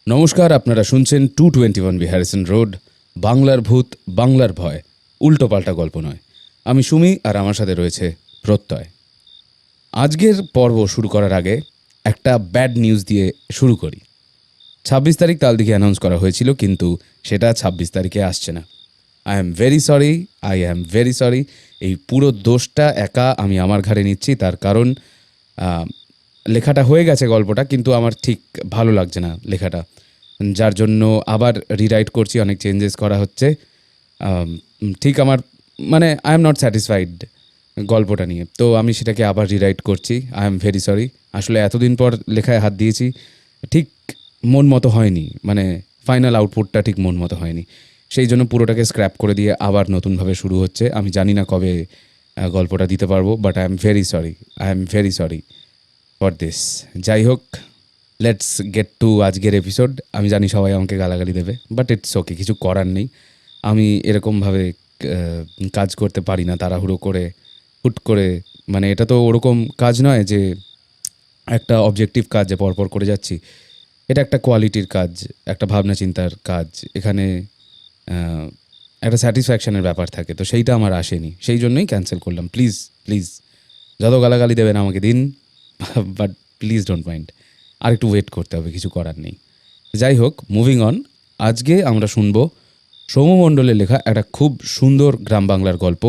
নমস্কার, আপনারা শুনছেন 221 বি হ্যারিসন রোড, বাংলার ভূত বাংলার ভয়, উল্টোপাল্টা গল্প নয়। আমি সুমি, আর আমার সাথে রয়েছে প্রত্যয়। আজকের পর্ব শুরু করার আগে একটা ব্যাড নিউজ দিয়ে শুরু করি। 26 তারিখ তাল দিকে অ্যানাউন্স করা হয়েছিল, কিন্তু সেটা 26 তারিখে আসছে না। I am very sorry. এই পুরো দোষটা একা আমি আমার ঘাড়ে নিচ্ছি। তার কারণ লেখাটা হয়ে গেছে গল্পটা, কিন্তু আমার ঠিক ভালো লাগছে না লেখাটা, যার জন্য আবার রিরাইট করছি, অনেক চেঞ্জেস করা হচ্ছে। ঠিক আমার মানে আই এম নট স্যাটিসফাইড গল্পটা নিয়ে, তো আমি সেটাকে আবার রিরাইট করছি। I am very sorry. আসলে এতদিন পর লেখায় হাত দিয়েছি, ঠিক মন মতো হয়নি, মানে ফাইনাল আউটপুটটা ঠিক মন মতো হয়নি। সেই জন্য পুরোটাকে স্ক্র্যাপ করে দিয়ে আবার নতুনভাবে শুরু হচ্ছে। আমি জানি না কবে গল্পটা দিতে পারবো, but I am very sorry for this. যাই হোক, লেটস গেট টু আজকের এপিসোড। আমি জানি সবাই আমাকে গালাগালি দেবে, বাট ইটস ওকে, কিছু করার নেই। আমি এরকমভাবে কাজ করতে পারি না তাড়াহুড়ো করে, হুট করে। মানে এটা তো ওরকম কাজ নয় যে একটা অবজেক্টিভ কাজ যে পরপর করে যাচ্ছি। এটা একটা কোয়ালিটির কাজ, একটা ভাবনা চিন্তার কাজ। এখানে একটা স্যাটিসফ্যাকশনের ব্যাপার থাকে, তো সেইটা আমার আসেনি, সেই জন্যই ক্যান্সেল করলাম। প্লিজ প্লিজ, যত গালাগালি দেবেন আমাকে দিন, বাট প্লিজ ডোন্ট মাইন্ড। আর একটু ওয়েট করতে হবে, কিছু করার নেই। যাই হোক, মুভিং অন। আজকে আমরা শুনবো সৌম্য মণ্ডলের লেখা একটা খুব সুন্দর গ্রাম বাংলার গল্প,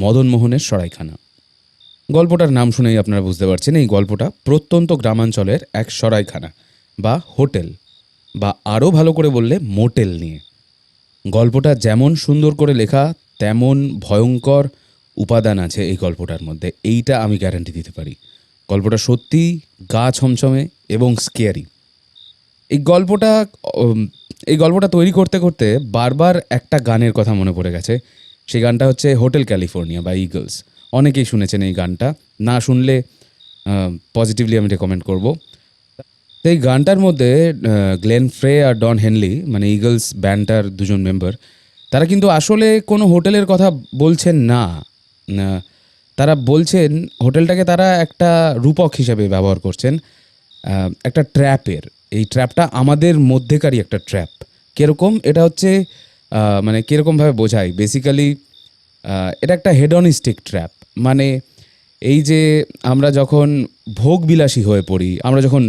মদন মোহনের সরাইখানা। গল্পটার নাম শুনেই আপনারা বুঝতে পারছেন, এই গল্পটা প্রত্যন্ত গ্রামাঞ্চলের এক সরাইখানা বা হোটেল, বা আরও ভালো করে বললে মোটেল নিয়ে। গল্পটা যেমন সুন্দর করে লেখা, তেমন ভয়ঙ্কর উপাদান আছে এই গল্পটার মধ্যে, এইটা আমি গ্যারান্টি দিতে পারি। গল্পটা সত্যি গা ছমছমে এবং স্কেয়ারি। এই গল্পটা এই গল্পটা তৈরি করতে করতে বারবার একটা গানের কথা মনে পড়ে গেছে। সেই গানটা হচ্ছে হোটেল ক্যালিফোর্নিয়া বা ইগলস। অনেকেই শুনেছেন এই গানটা, না শুনলে পজিটিভলি আমি রেকমেন্ড করব। তো এই গানটার মধ্যে গ্লেন ফ্রে আর ডন হেনলি, মানে ইগলস ব্যান্ডটার দুজন মেম্বার, তারা কিন্তু আসলে কোনো হোটেলের কথা বলছেন না। তারা বলছেন হোটেলটাকে তারা একটা রূপক হিসাবে ব্যবহার করছেন, একটা ট্র্যাপের। এই ট্র্যাপটা আমাদের মধ্যেকারই একটা ট্র্যাপ। কীরকম এটা হচ্ছে, মানে কীরকমভাবে বোঝাই, বেসিক্যালি এটা একটা হেডনিস্টিক ট্র্যাপ। মানে এই যে আমরা যখন ভোগবিলাসী হয়ে পড়ি, আমরা যখন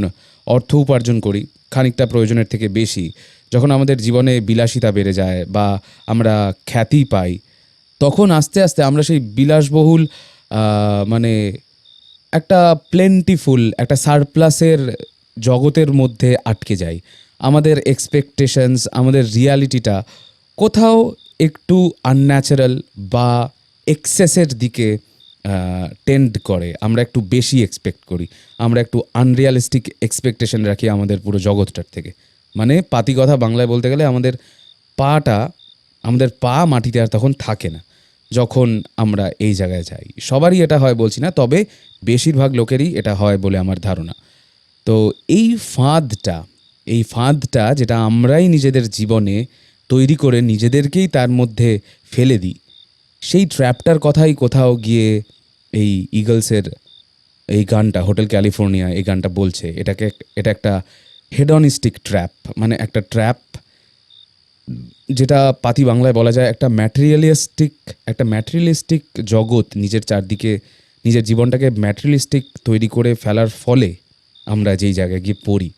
অর্থ উপার্জন করি খানিকটা প্রয়োজনের থেকে বেশি, যখন আমাদের জীবনে বিলাসিতা বেড়ে যায় বা আমরা খ্যাতি পাই, তখন আস্তে আস্তে আমরা সেই বিলাসবহুল মানে একটা প্লেন্টিফুল, একটা সারপ্লাসের জগতের মধ্যে আটকে যাই। আমাদের এক্সপেকটেশনস, আমাদের রিয়ালিটিটা কোথাও একটু আনন্যাচারাল বা এক্সেসের দিকে টেন্ড করে। আমরা একটু বেশি এক্সপেক্ট করি, আমরা একটু আনরিয়ালিস্টিক এক্সপেকটেশন রাখি আমাদের পুরো জগৎটার থেকে। মানে পাতি কথা বাংলায় বলতে গেলে, আমাদের পা মাটিতে আর তখন থাকে না যখন আমরা এই জায়গায় যাই। সবারই এটা হয় বলছি না, তবে বেশিরভাগ লোকেরই এটা হয় বলে আমার ধারণা। তো এই ফাঁদটা যেটা আমরাই নিজেদের জীবনে তৈরি করে নিজেদেরকেই তার মধ্যে ফেলে দিই, সেই ট্র্যাপটার কথাই কোথাও গিয়ে এই ইগলসের এই গানটা, হোটেল ক্যালিফোর্নিয়া, এই গানটা বলছে। এটা একটা হেডনিস্টিক ট্র্যাপ, মানে একটা ট্র্যাপ যেটা পাতি বাংলায় বলা যায় একটা ম্যাটেরিয়ালিস্টিক জগৎ। নিজের চারদিকে নিজের জীবনটাকে ম্যাটেরিয়ালিস্টিক তৈরি করে ফেলার ফলে আমরা যেই জায়গায় গিয়ে পড়ি,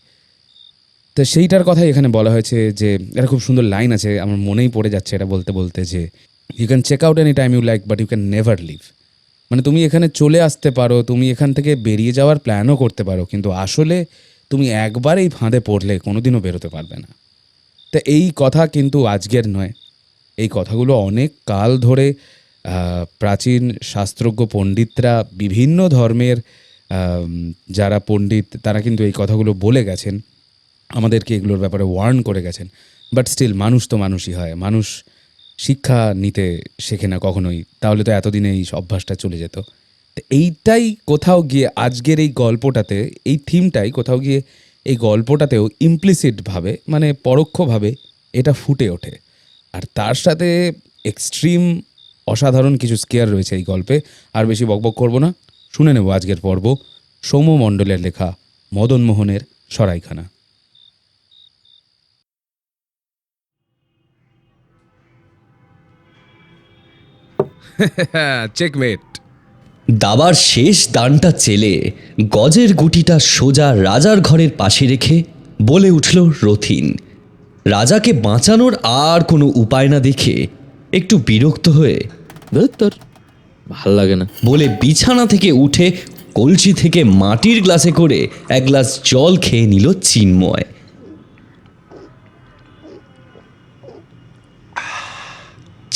তো সেইটার কথাই এখানে বলা হয়েছে। যে একটা খুব সুন্দর লাইন আছে, আমার মনেই পড়ে যাচ্ছে এটা বলতে বলতে, যে you can check out any time you like, but you can never leave. মানে তুমি এখানে চলে আসতে পারো, তুমি এখান থেকে বেরিয়ে যাওয়ার প্ল্যানও করতে পারো, কিন্তু আসলে তুমি একবার এই ফাঁদে পড়লে কোনোদিনও বেরোতে পারবে না। তা এই কথা কিন্তু আজকের নয়, এই কথাগুলো অনেক কাল ধরে প্রাচীন শাস্ত্রজ্ঞ পণ্ডিতরা, বিভিন্ন ধর্মের যারা পণ্ডিত, তারা কিন্তু এই কথাগুলো বলে গেছেন, আমাদেরকে এগুলোর ব্যাপারে ওয়ার্ন করে গেছেন। বাট স্টিল মানুষ তো মানুষই হয়, মানুষ শিক্ষা নিতে শেখে না কখনোই, তাহলে তো এতদিনে এই অভ্যাসটা চলে যেত। তো এইটাই কোথাও গিয়ে আজকের এই গল্পটাতে, এই থিমটাই কোথাও গিয়ে এই গল্পটাতেও ইমপ্লিসিটভাবে, মানে পরোক্ষভাবে এটা ফুটে ওঠে। আর তার সাথে এক্সট্রিম অসাধারণ কিছু স্কেয়ার রয়েছে এই গল্পে। আর বেশি বকবক করব না, শুনে নেব আজকের পর্ব, সৌম্য মণ্ডলের লেখা মদন মোহনের সরাইখানা। চেকমেট। দাবার শেষ দানটা চেলে গজের গুটিটা সোজা রাজার ঘরের পাশে রেখে বলে উঠল রথিন। রাজাকে বাঁচানোর আর কোনো উপায় না দেখে একটু বিরক্ত হয়ে ধুর তোর, ভাল লাগে না। বলে বিছানা থেকে উঠে কলসি থেকে মাটির গ্লাসে করে এক গ্লাস জল খেয়ে নিল চিন্ময়।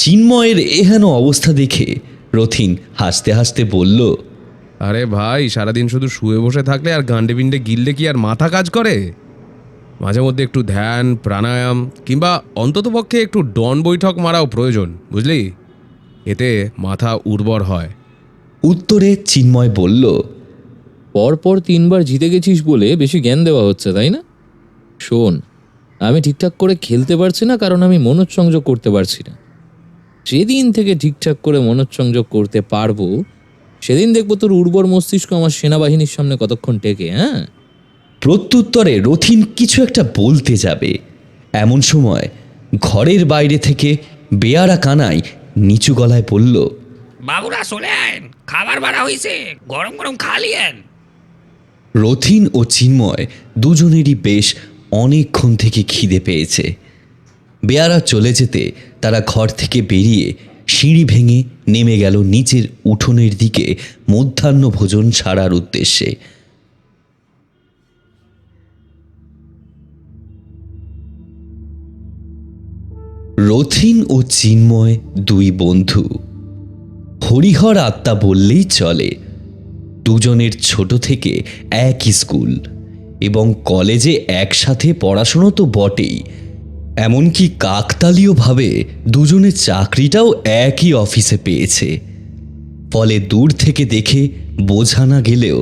চিন্ময়ের এহেন অবস্থা দেখে রথিন হাসতে হাসতে বলল, আরে ভাই, সারাদিন শুধু শুয়ে বসে থাকলে আর গান্ডে বিন্ডে গিললে কি আর মাথা কাজ করে? মাঝে মধ্যে একটু ধ্যান, প্রাণায়াম কিংবা অন্ততপক্ষে একটু ডন বৈঠক মারাও প্রয়োজন, বুঝলি? এতে মাথা উর্বর হয়। উত্তরে চিন্ময় বলল, পরপর 3 বার জিতে গেছিস বলে বেশি জ্ঞান দেওয়া হচ্ছে, তাই না? শোন, আমি ঠিকঠাক করে খেলতে পারছি না কারণ আমি মনোসংযোগ করতে পারছি না। যেদিন থেকে ঠিকঠাক করে মনোসংযোগ করতে পারবো সেদিন দেখবো তোর উর্বর মস্তিষ্ক আমার সেনাবাহিনীর সামনে কতক্ষণ টেকে। হ্যাঁ, প্রত্যুত্তরে রথিন কিছু একটা বলতে যাবে, এমন সময় ঘরের বাইরে থেকে বেয়ারা কানাই নিচু গলায় বলল, বাবুরা চলেন, খাবার বাড়া হয়েছে, গরম গরম খালিয়েন। রথিন ও চিন্ময় দুজনেরই বেশ অনেকক্ষণ থেকে খিদে পেয়েছে। বেয়ারা চলে যেতে তারা ঘর থেকে বেরিয়ে সিঁড়ি ভেঙে নেমে গেল নিচের উঠোনের দিকে মধ্যাহ্ন ভোজন সারার উদ্দেশ্যে। রথিন ও চিন্ময় দুই বন্ধু, হরিহর আত্মা বললেই চলে। দুজনের ছোট থেকে একই স্কুল এবং কলেজে একসাথে পড়াশোনা তো বটেই, এমনকি কাকতালীয়ভাবে দুজনের চাকরিটাও একই অফিসে পেয়েছে। ফলে দূর থেকে দেখে বোঝা না গেলেও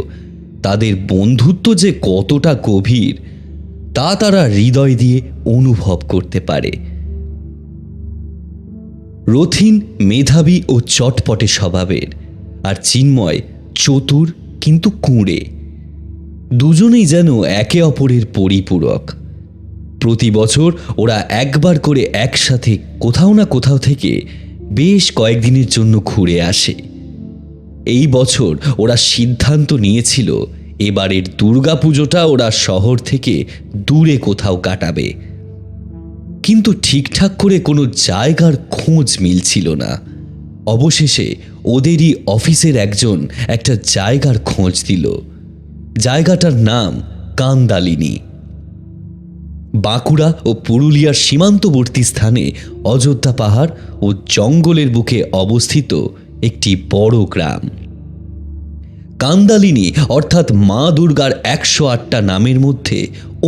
তাদের বন্ধুত্ব যে কতটা গভীর তা তারা হৃদয় দিয়ে অনুভব করতে পারে। রথিন মেধাবী ও চটপটে স্বভাবের, আর চিন্ময় চতুর কিন্তু কুঁড়ে। দুজনেই যেন একে অপরের পরিপূরক। প্রতি বছর ওরা একবার করে একসাথে কোথাও না কোথাও থেকে বেশ কয়েকদিনের জন্য ঘুরে আসে। এই বছর ওরা সিদ্ধান্ত নিয়েছিল এবারের দুর্গাপুজোটা ওরা শহর থেকে দূরে কোথাও কাটাবে, কিন্তু ঠিকঠাক করে কোনো জায়গার খোঁজ মিলছিল না। অবশেষে ওদেরই অফিসের একজন একটা জায়গার খোঁজ দিল। জায়গাটার নাম কান্দালিনী। বাঁকুড়া ও পুরুলিয়ার সীমান্তবর্তী স্থানে অযোধ্যা পাহাড় ও জঙ্গলের বুকে অবস্থিত একটি বড় গ্রাম। কান্দালিনী অর্থাৎ মা দুর্গার 108টা নামের মধ্যে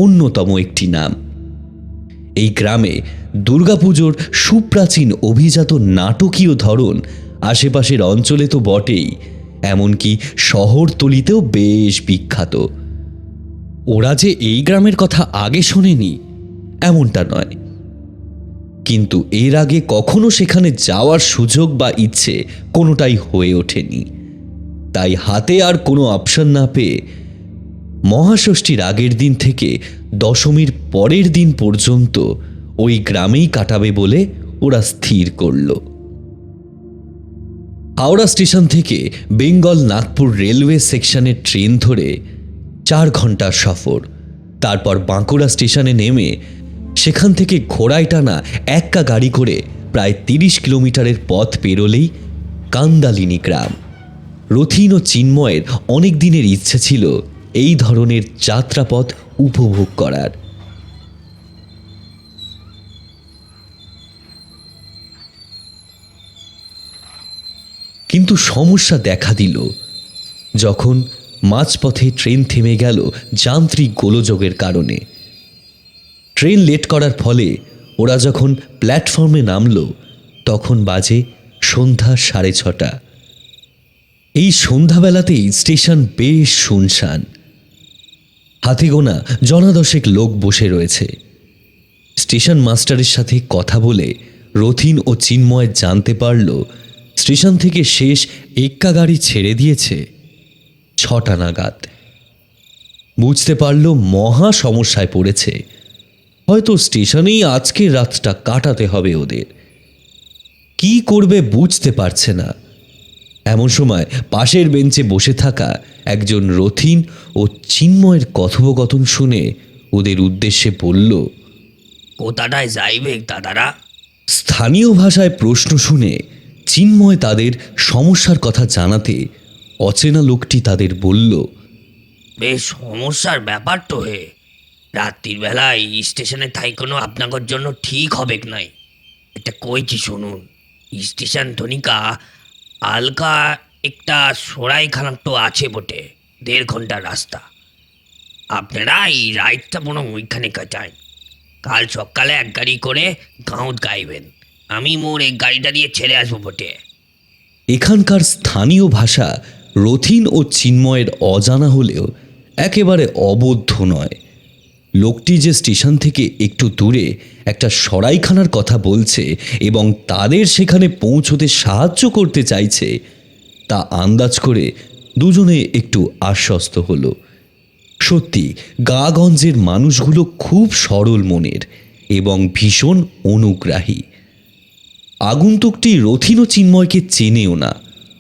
অন্যতম একটি নাম। এই গ্রামে দুর্গাপুজোর সুপ্রাচীন অভিজাত নাটকীয় ধরন আশেপাশের অঞ্চলে তো বটেই, এমনকি শহরতলিতেও বেশ বিখ্যাত। ওরা যে এই গ্রামের কথা আগে শোনেনি এমনটা নয়, কিন্তু এর আগে কখনো সেখানে যাওয়ার সুযোগ বা ইচ্ছে কোনোটাই হয়ে ওঠেনি। তাই হাতে আর কোনো অপশন না পেয়ে মহাষষ্ঠীর আগের দিন থেকে দশমীর পরের দিন পর্যন্ত ওই গ্রামেই কাটাবে বলে ওরা স্থির করল। হাওড়া স্টেশন থেকে বেঙ্গল নাগপুর রেলওয়ে সেকশনের ট্রেন ধরে 4 ঘন্টার সফর। তারপর বাঁকুড়া স্টেশনে নেমে সেখান থেকে ঘোড়ায় টানা এক্কা গাড়ি করে প্রায় 30 কিলোমিটারের পথ পেরোলেই কান্দালিনী গ্রাম। রথিন ও চিন্ময়ের অনেক দিনের ইচ্ছে ছিল এই ধরনের যাত্রাপথ উপভোগ করার। কিন্তু সমস্যা দেখা দিল যখন মাঝপথে ট্রেন থেমে গেল যান্ত্রিক গোলযোগের কারণে। ট্রেন লেট করার ফলে ওরা যখন প্ল্যাটফর্মে নামল তখন বাজে সন্ধ্যা 6:30। এই সন্ধ্যাবেলাতেই স্টেশন বেশ শুনশান। হাতে গোনা জনাদশেক লোক বসে রয়েছে। স্টেশন মাস্টারের সাথে কথা বলে রথিন ও চিন্ময় জানতে পারল স্টেশন থেকে শেষ এক্কা গাড়ি ছেড়ে দিয়েছে 6টা নাগাদ। বুঝতে পারল মহা সমস্যায় পড়েছে, হয়তো স্টেশনেই আজকের রাতটা কাটাতে হবে ওদের। কি করবে বুঝতে পারছে না। এমন সময় পাশের বেঞ্চে বসে থাকা একজন রথিন ও চিন্ময়ের কথোপকথন শুনে ওদের উদ্দেশ্যে বলল, কোথাটায় যাইবে দাদারা? স্থানীয় ভাষায় প্রশ্ন শুনে চিন্ময় তাদের সমস্যার কথা জানাতে অচেনা লোকটি তাদের বলল, বেশ সমস্যার ব্যাপার তো হে। রাত্রির বেলায় স্টেশনে থাইকোনো আপনাদের জন্য ঠিক হবে নাই। এটা কইছি শুনুন, স্টেশন ধনিকা আলকা একটা সরাইখানা তো আছে বটে, 1.5 ঘন্টার রাস্তা। আপনারা এই রাইডটা মনে ওইখানে কাটান। কাল সকালে এক গাড়ি করে গাঁত গাইবেন। আমি মোর এই গাড়িটা দিয়ে ছেড়ে আসবো বটে। এখানকার স্থানীয় ভাষা রথিন ও চিন্ময়ের অজানা হলেও একেবারে অবোধ্য নয়। লোকটি যে স্টেশন থেকে একটু দূরে একটা সরাইখানার কথা বলছে এবং তাদের সেখানে পৌঁছতে সাহায্য করতে চাইছে, তা আন্দাজ করে দুজনে একটু আশ্বস্ত হলো। সত্যি গাগঞ্জের মানুষগুলো খুব সরল মনের এবং ভীষণ অনুগ্রাহী। আগন্তুকটি রথিন ও চিন্ময়কে চেনেও না,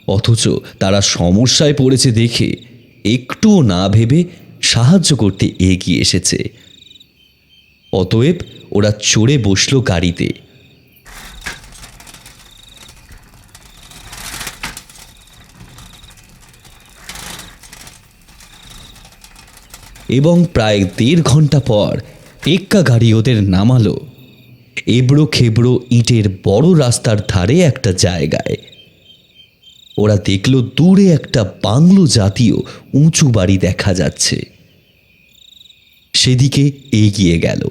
অথচ তারা সমস্যায় পড়েছে দেখে একটুও না ভেবে সাহায্য করতে এগিয়ে এসেছে। অতএব ওরা চড়ে বসল গাড়িতে। এবং প্রায় 1.5 ঘন্টা পর এক্কা গাড়ি ওদের নামালো এবড়ো খেবড়ো ইটের বড় রাস্তার ধারে একটা জায়গায়। ওরা দেখল দূরে একটা বাংলো জাতীয় উঁচু বাড়ি দেখা যাচ্ছে। সেদিকে এগিয়ে গেল।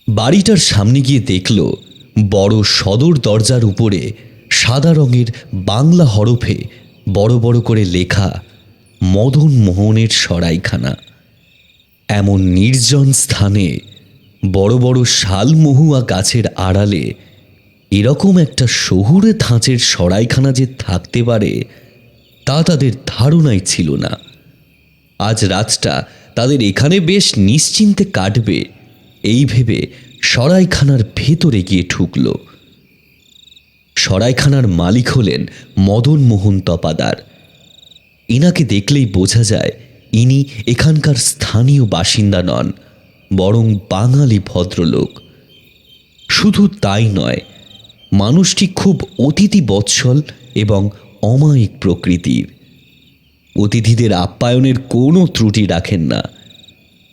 বাড়িটার সামনে গিয়ে দেখল বড় সদর দরজার উপরে সাদা রঙের বাংলা হরফে বড় বড় করে লেখা মদন মোহনের সরাইখানা। এমন নির্জন স্থানে বড় বড় শালমহুয়া গাছের আড়ালে এরকম একটা শহুরে ধাঁচের সরাইখানা যে থাকতে পারে তা তাদের ধারণাই ছিল না। আজ রাতটা তাদের এখানে বেশ নিশ্চিন্তে কাটবে এই ভেবে সরাইখানার ভেতরে গিয়ে ঢুকল। সরাইখানার মালিক হলেন মদন মোহন তপাদার। ইনাকে দেখলেই বোঝা যায় ইনি এখানকার স্থানীয় বাসিন্দা নন, বরং বাঙালি ভদ্রলোক। শুধু তাই নয়, মানুষটি খুব অতিথি বৎসল এবং অমায়িক প্রকৃতির। অতিথিদের আপ্যায়নের কোনো ত্রুটি রাখেন না।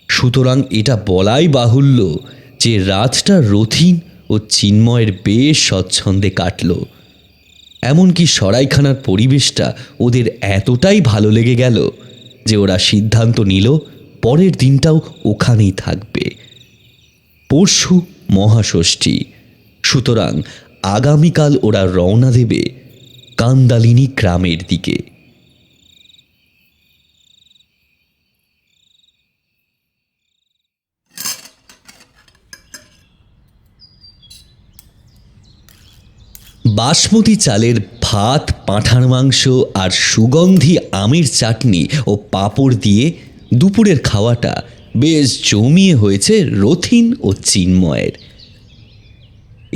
সুতরাং এটা বলাই বাহুল্য যে রাতটা রথিন ও চিন্ময়ের বেশ স্বচ্ছন্দে কাটল। এমনকি সরাইখানার পরিবেশটা ওদের এতটাই ভালো লেগে গেল যে ওরা সিদ্ধান্ত নিল পরের দিনটাও ওখানেই থাকবে। পরশু মহাষষ্ঠী, সুতরাং আগামীকাল ওরা রওনা দেবে কান্দালিনী গ্রামের দিকে। বাসমতি চালের ভাত, পাঁঠার মাংস আর সুগন্ধি আমের চাটনি ও পাঁপড় দিয়ে দুপুরের খাওয়াটা বেশ জমিয়ে হয়েছে রথিন ও চিন্ময়ের।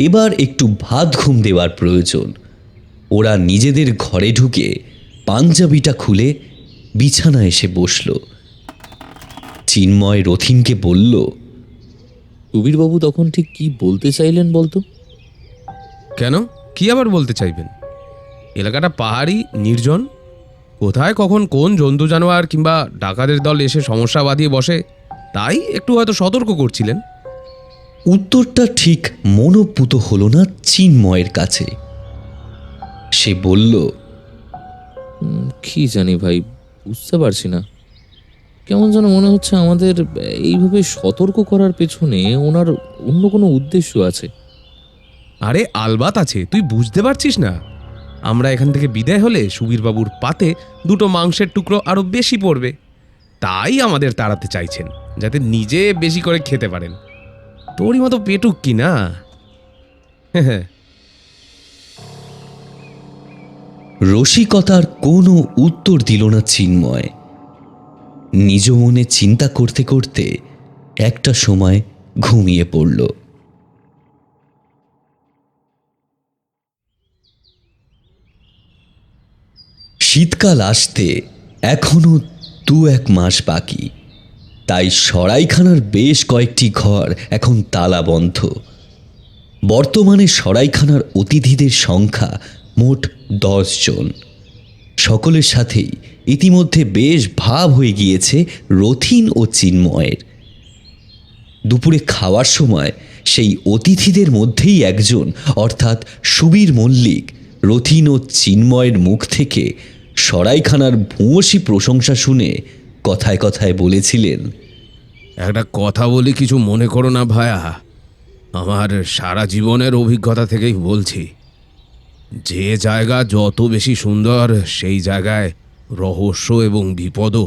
এবার একটু ভাত ঘুম দেওয়ার প্রয়োজন। ওরা নিজেদের ঘরে ঢুকে পাঞ্জাবিটা খুলে বিছানায় এসে বসল। চিন্ময় রথিনকে বলল, সুবীরবাবু তখন ঠিক কি বলতে চাইলেন বলতো? কেন, কি আবার বলতে চাইবেন? এলাকাটা পাহাড়ি, নির্জন, কোথায় কখন কোন জন্তু জানোয়ার কিংবা ডাকাতের দল এসে সমস্যা বাঁধিয়ে বসে, তাই একটু হয়তো সতর্ক করছিলেন। উত্তরটা ঠিক মনোপুত হলো না চিন্ময়ের কাছে। সে বলল, কি জানি ভাই, বুঝতে পারছি না। কেমন যেন মনে হচ্ছে আমাদের এইভাবে সতর্ক করার পেছনে ওনার অন্য কোনো উদ্দেশ্য আছে। আরে আলবাত আছে, তুই বুঝতে পারছিস না? আমরা এখান থেকে বিদায় হলে সুবীরবাবুর পাতে 2টো মাংসের টুকরো আরো বেশি পড়বে, তাই আমাদের তাড়াতে চাইছেন যাতে নিজে বেশি করে খেতে পারেন। তোরই মতো পেটুক কি না? রসিকতার কোনো উত্তর দিল না চিন্ময়। নিজ মনে চিন্তা করতে করতে একটা সময় ঘুমিয়ে পড়ল। শীতকাল আসতে এখনো 2-1 মাস বাকি, তাই সরাইখানার বেশ কয়েকটি ঘর এখন তালাবন্ধ। বর্তমানে সরাইখানার অতিথিদের সংখ্যা মোট 10 জন। সকলের সাথেই ইতিমধ্যে বেশ ভাব হয়ে গিয়েছে রথিন ও চিন্ময়ের। দুপুরে খাওয়ার সময় সেই অতিথিদের মধ্যেই একজন, অর্থাৎ সুবীর মল্লিক, রথিন ও চিন্ময়ের মুখ থেকে সরাইখানার ভূয়সী প্রশংসা শুনে কথায় কথায় বলেছিলেন, একটা কথা বলি, কিছু মনে করো না ভায়া। আমার সারা জীবনের অভিজ্ঞতা থেকেই বলছি, যে জায়গা যত বেশি সুন্দর সেই জায়গায় রহস্য এবং বিপদও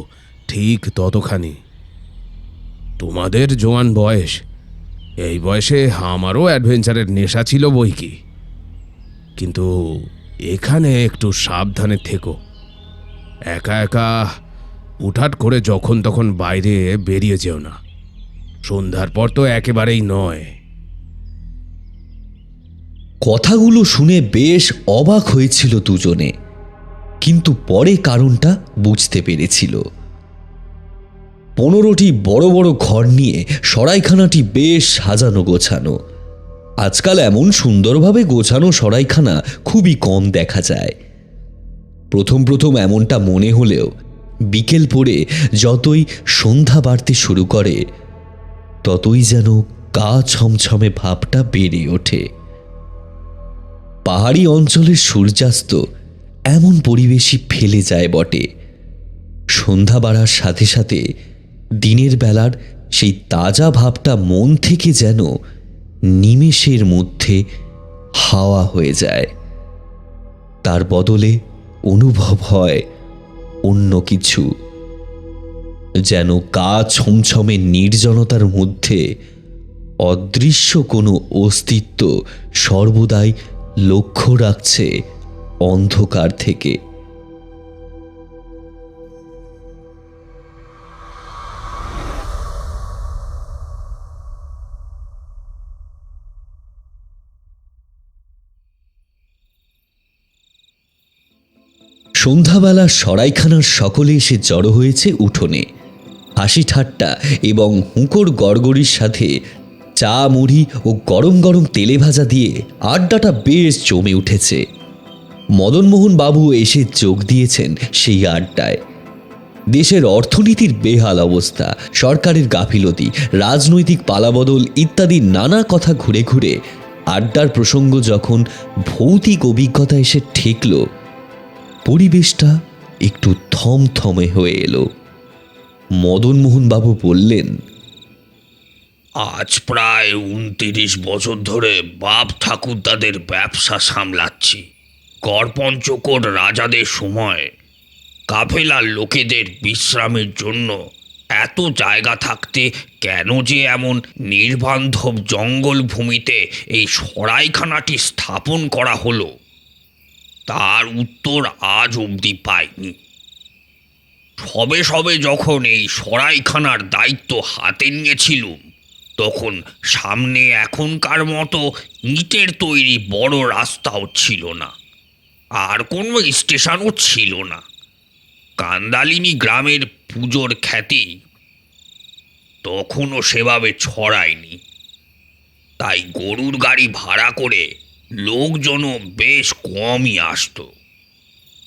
ঠিক ততখানি। তোমাদের জোয়ান বয়স, এই বয়সে আমারও অ্যাডভেঞ্চারের নেশা ছিল বই কি, কিন্তু এখানে একটু সাবধানে থেকো। একা একা হুটহাট করে যখন তখন বাইরে বেরিয়ে যেও না। সন্ধ্যার পর তো একেবারেই নয়। কথাগুলো শুনে বেশ অবাক হয়েছিল দুজনে, কিন্তু পরে কারণটা বুঝতে পেরেছিল। 15টি বড় বড় ঘর নিয়ে সরাইখানাটি বেশ সাজানো গোছানো। আজকাল এমন সুন্দরভাবে গোছানো সরাইখানা খুবই কম দেখা যায়। প্রথম প্রথম এমনটা মনে হলেও বিকেল পড়ে যতই সন্ধ্যা বাড়তে শুরু করে ততই যেন গা ছমছমে ভাবটা বেড়ে ওঠে। পাহাড়ি অঞ্চলের সূর্যাস্ত এমন পরিবেশই ফেলে যায় বটে। সন্ধ্যা বাড়ার সাথে সাথে দিনের বেলার সেই তাজা ভাবটা মন থেকে যেন নিমেষের মধ্যে হাওয়া হয়ে যায়। তার বদলে অনুভব হয় অন্য কিছু, যেন গা ছমছমে নির্জনতার মধ্যে অদৃশ্য কোনো অস্তিত্ব সর্বদাই লক্ষ্য রাখছে অন্ধকার থেকে। সন্ধ্যাবেলা সরাইখানার সকলে এসে জড়ো হয়েছে উঠোনে। হাসি ঠাট্টা এবং হুঁকোর গড়গড়ির সাথে চা, মুড়ি ও গরম গরম তেলে ভাজা দিয়ে আড্ডাটা বেশ জমে উঠেছে। মদনমোহন বাবু এসে যোগ দিয়েছেন সেই আড্ডায়। দেশের অর্থনীতির বেহাল অবস্থা, সরকারের গাফিলতি, রাজনৈতিক পালাবদল ইত্যাদি নানা কথা ঘুরে ঘুরে আড্ডার প্রসঙ্গ যখন ভৌতিক অভিজ্ঞতা এসে ঠেকল, পরিবেশটা একটু থমথমে হয়ে এলো। মদনমোহন বাবু বললেন, আজ প্রায় 29 বছর ধরে বাপ ঠাকুরদাদের ব্যবসা সামলাচ্ছি। গড়পঞ্চকোট রাজাদের সময় কাফেলার লোকেদের বিশ্রামের জন্য এত জায়গা থাকতে কেন যে এমন নির্বান্ধব জঙ্গল ভূমিতে এই সরাইখানাটি স্থাপন করা হলো, তার উত্তর আজ অবধি পাইনি। সবে সবে যখন এই সরাইখানার দায়িত্ব হাতে নিয়েছিলুম, তখন সামনে এখনকার মতো ইটের তৈরি বড় রাস্তাও ছিল না, আর কোনো স্টেশনও ছিল না। কান্দালিনী গ্রামের পুজোর খ্যাতি তখনও সেভাবে ছড়ায়নি, তাই গরুর গাড়ি ভাড়া করে লোকজনও বেশ কমই আসতো।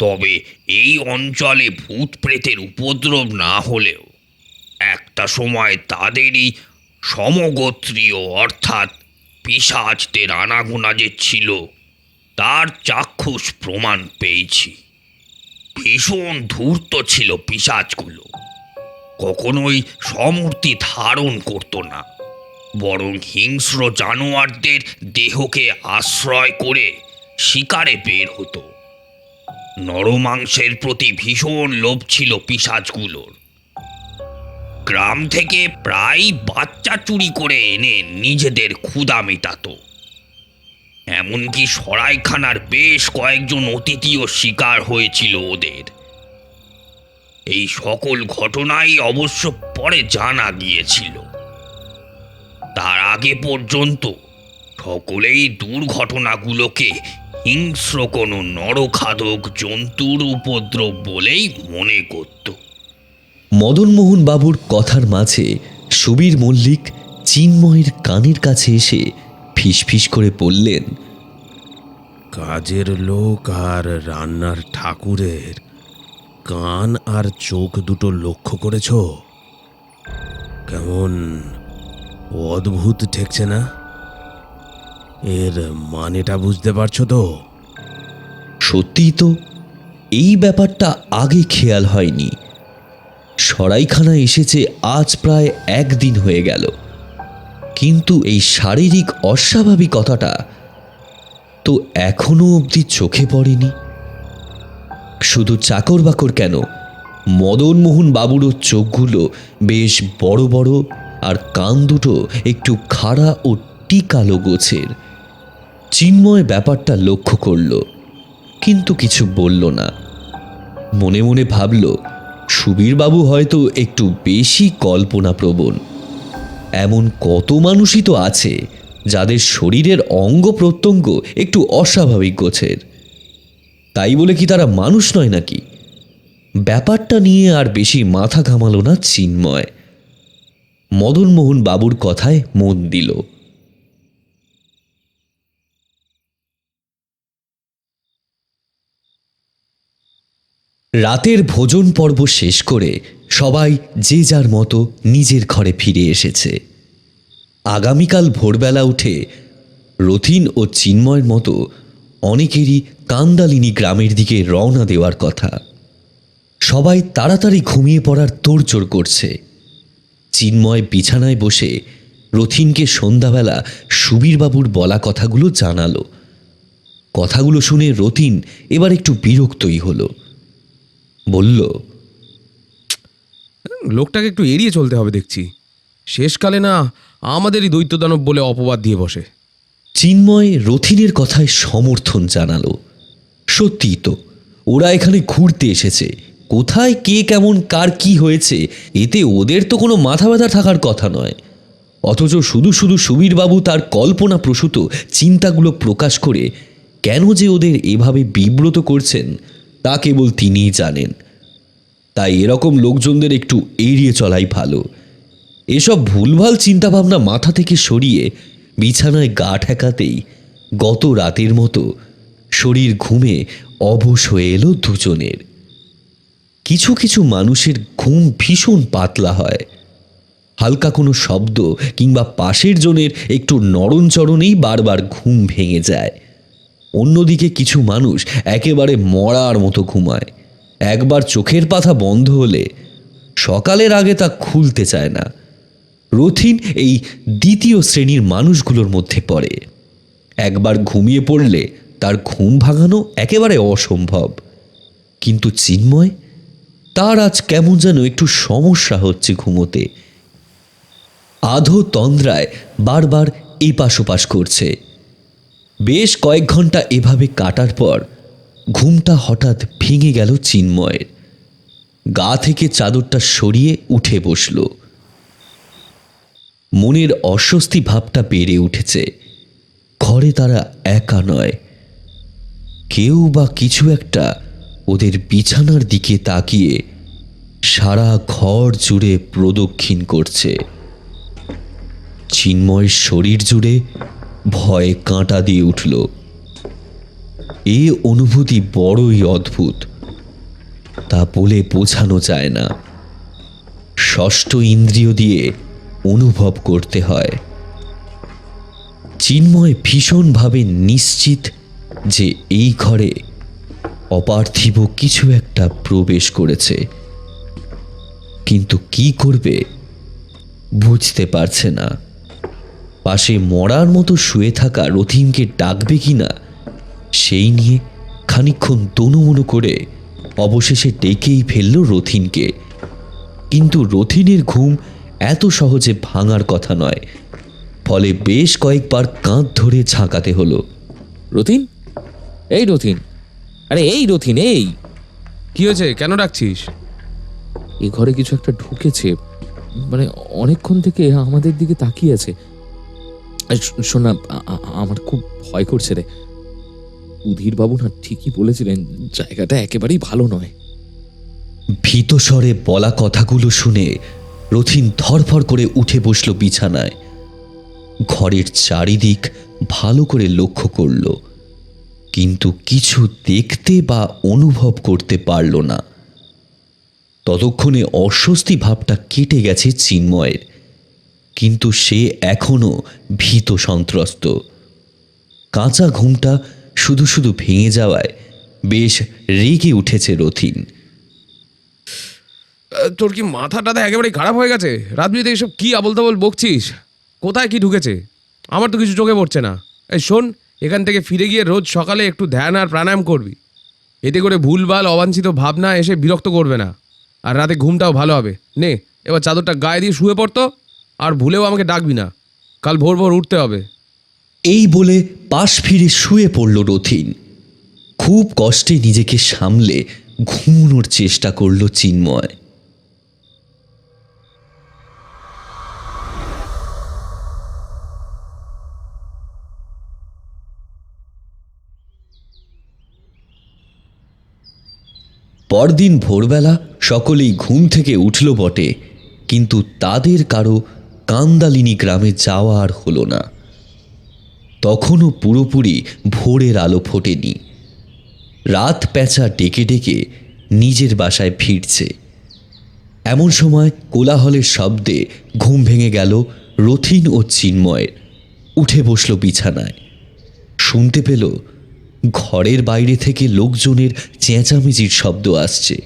তবে এই অঞ্চলে ভূত প্রেতের উপদ্রব না হলেও একটা সময় তাদেরই সমগোত্রীয় অর্থাৎ পিশাচদের আনাগোনা যে ছিল তার চাক্ষুষ প্রমাণ পেয়েছি। ভীষণ ধূর্ত ছিল পিশাচগুলো, কখনোই সমূর্তি ধারণ করত না, বরং হিংস্র জানোয়ারদের দেহকে আশ্রয় করে শিকারে বের হতো। নরমাংসের প্রতি ভীষণ লোভ ছিল পিশাচগুলোর। গ্রাম থেকে প্রায় বাচ্চা চুরি করে এনে নিজেদের ক্ষুধা মেটাতো। এমনকি সরাইখানার বেশ কয়েকজন অতিথিও শিকার হয়েছিল ওদের। এই সকল ঘটনাই অবশ্য পরে জানা গিয়েছিল। তার আগে পর্যন্ত সকলেই দুর্ঘটনাগুলোকে হিংস্র কোনো নরখাদক জন্তুর উপদ্রব বলেই মনে করত। মদনমোহন বাবুর কথার মাঝে সুবীর মল্লিক চিন্ময়ের কানের কাছে এসে ফিসফিস করে বললেন, কাজের লোক আর রান্নার ঠাকুরের কান আর চোখ দুটো লক্ষ্য করেছ? কেমন অদ্ভুত ঠেকছে না? এর মানেটা বুঝতে পারছো তো? সত্যিই তো এই ব্যাপারটা আগে খেয়াল হয়নি। সরাইখানা এসেছে আজ প্রায় 1 দিন হয়ে গেল, কিন্তু এই শারীরিক অস্বাভাবিকতাটা তো এখনো অবধি চোখে পড়েনি। শুধু চাকর বাকর কেন, মদনমোহন বাবুরও চোখগুলো বেশ বড় বড়, আর কান দুটো একটু খাড়া ও টিকালো গোছের। চিন্ময় ব্যাপারটা লক্ষ্য করল, কিন্তু কিছু বলল না। মনে মনে ভাবল, সুবীরবাবু হয়তো একটু বেশি কল্পনাপ্রবণ। এমন কত মানুষই তো আছে যাদের শরীরের অঙ্গ প্রত্যঙ্গ একটু অস্বাভাবিক গোছের। তাই বলে কি তারা মানুষ নয় নাকি? ব্যাপারটা নিয়ে আর বেশি মাথা ঘামালো না চিন্ময়। মদনমোহন বাবুর কথায় মন দিল। রাতের ভোজন পর্ব শেষ করে সবাই যে যার মতো নিজের ঘরে ফিরে এসেছে। আগামীকাল ভোরবেলা উঠে রথিন ও চিন্ময়ের মতো অনেকেরই কান্দালিনী গ্রামের দিকে রওনা দেওয়ার কথা। সবাই তাড়াতাড়ি ঘুমিয়ে পড়ার তোড়জোড় করছে। চিন্ময় বিছানায় বসে রথিনকে সন্ধ্যাবেলা সুবীরবাবুর বলা কথাগুলো জানালো। কথাগুলো শুনে রথিন এবার একটু বিরক্তই হলো। বলল, লোকটাকে একটু এড়িয়ে চলতে হবে দেখছি। শেষকালে না আমাদেরই দৈত্যদানব বলে অপবাদ দিয়ে বসে। চিন্ময় রথিনের কথায় সমর্থন জানালো। সত্যিই তো, ওরা এখানে ঘুরতে এসেছে। কোথায় কে কেমন কার কি হয়েছে এতে ওদের তো কোনো মাথা ব্যথা থাকার কথা নয়। অথচ শুধু শুধু সুবীরবাবু তার কল্পনাপ্রসূত চিন্তাগুলো প্রকাশ করে কেন যে ওদের এভাবে বিব্রত করছেন তা কেবল তিনিই জানেন। তাই এরকম লোকজনদের একটু এড়িয়ে চলাই ভালো। এসব ভুলভাল চিন্তাভাবনা মাথা থেকে সরিয়ে বিছানায় গা ঠেকাতেই গত রাতের মতো শরীর ঘুমে অবশ হয়ে এলো দুজনের। কিছু কিছু মানুষের ঘুম ভীষণ পাতলা হয়। হালকা কোনো শব্দ কিংবা পাশের জনের একটু নড়নচড়নেই বারবার ঘুম ভেঙে যায়। অন্যদিকে কিছু মানুষ একেবারে মরার মতো ঘুমায়। একবার চোখের পাতা বন্ধ হলে সকালের আগে তা খুলতে চায় না। রথিন এই দ্বিতীয় শ্রেণীর মানুষগুলোর মধ্যে পড়ে। একবার ঘুমিয়ে পড়লে তার ঘুম ভাঙানো একেবারে অসম্ভব। কিন্তু চিন্ময়, তার আজ কেমন যেন একটু সমস্যা হচ্ছে ঘুমোতে। আধো তন্দ্রায় বারবার এপাশ ওপাশ করছে। বেশ কয়েক ঘন্টা এভাবে কাটার পর ঘুমটা হঠাৎ ভেঙে গেল চিন্ময়ের। গা থেকে চাদরটা সরিয়ে উঠে বসল। মনের অস্বস্তি ভাবটা বেড়ে উঠেছে। ঘরে তারা একা নয়, কেউ বা কিছু একটা ওদের বিছানার দিকে তাকিয়ে সারা ঘর জুড়ে প্রদক্ষিণ করছে। চিন্ময়ের শরীর জুড়ে ভয়ে কাঁটা দিয়ে উঠল। এ অনুভূতি বড়ই অদ্ভুত, তা বলে বোঝানো যায় না। ষষ্ঠ ইন্দ্রিয় দিয়ে অনুভব করতে হয়। চিন্ময় ভীষণভাবে নিশ্চিত যে এই ঘরে অপার্থিব কিছু একটা প্রবেশ করেছে, কিন্তু কি করবে বুঝতে পারছে না। পাশে মরার মতো শুয়ে থাকা রথিনকে ডাকবে কিনা সেই নিয়ে খানিকক্ষণ তনুমনু করে অবশেষে ডেকেই ফেলল রথিনকে। কিন্তু রথিনের ঘুম এত সহজে ভাঙার কথা নয়, ফলে বেশ কয়েকবার কাঁধ ধরে ঝাঁকাতে হলো। রথিন, এই রথিন, আরে এই রথিন, এই কি হয়েছে? কেন ডাকছিস? এ ঘরে কিছু একটা ঢুকেছে, মানে অনেকক্ষণ থেকে আমাদের দিকে তাকিয়ে আছে। শোন না, আমার খুব ভয় করছে রে। উধীরবাবু না ঠিকই বলেছিলেন, জায়গাটা একেবারেই ভালো নয়। ভীত স্বরে বলা কথাগুলো শুনে রথিন ধরফর করে উঠে বসল বিছানায়। ঘরের চারিদিক ভালো করে লক্ষ্য করল, কিন্তু কিছু দেখতে বা অনুভব করতে পারল না। ততক্ষণে অস্বস্তি ভাবটা কেটে গেছে চিন্ময়ের, কিন্তু সে এখনো ভীত সন্ত্রস্ত। কাঁচা ঘুমটা শুধু শুধু ভেঙে যাওয়ায় বেশ রেগে উঠেছে রথিন। তোর কি মাথাটা একেবারে খারাপ হয়ে গেছে? রাত বিরেতে এসব কি আবল তাবল বকছিস? কোথায় কি ঢুকেছে? আমার তো কিছু চোখে পড়ছে না। এই শোন, এখান থেকে ফিরে গিয়ে রোজ সকালে একটু ধ্যান আর প্রাণায়াম করবি। এতে করে ভুলভাল অবাঞ্ছিত ভাবনা এসে বিরক্ত করবে না, আর রাতে ঘুমটাও ভালো হবে। নে, এবার চাদরটা গায়ে দিয়ে শুয়ে পড়তো, আর ভুলেও আমাকে ডাকবি না। কাল ভোর ভোর উঠতে হবে। এই বলে পাশ ফিরে শুয়ে পড়ল রথিন। খুব কষ্টে নিজেকে সামলে ঘুমানোর চেষ্টা করল চিন্ময়। পরদিন ভোরবেলা সকলেই ঘুম থেকে উঠল বটে, কিন্তু তাদের কারো কান্দালিনী গ্রামে যাওয়া আর হলো না। তখনও পুরোপুরি ভোরের আলো ফোটেনি। রাত প্যাঁচা ডেকে ডেকে নিজের বাসায় ফিরছে। এমন সময় কোলাহলের শব্দে ঘুম ভেঙে গেল রথিন ও চিন্ময়ের। উঠে বসল বিছানায়। শুনতে পেল ঘরের বাইরে থেকে লোকজনের চেঁচামেচির শব্দ আসছে।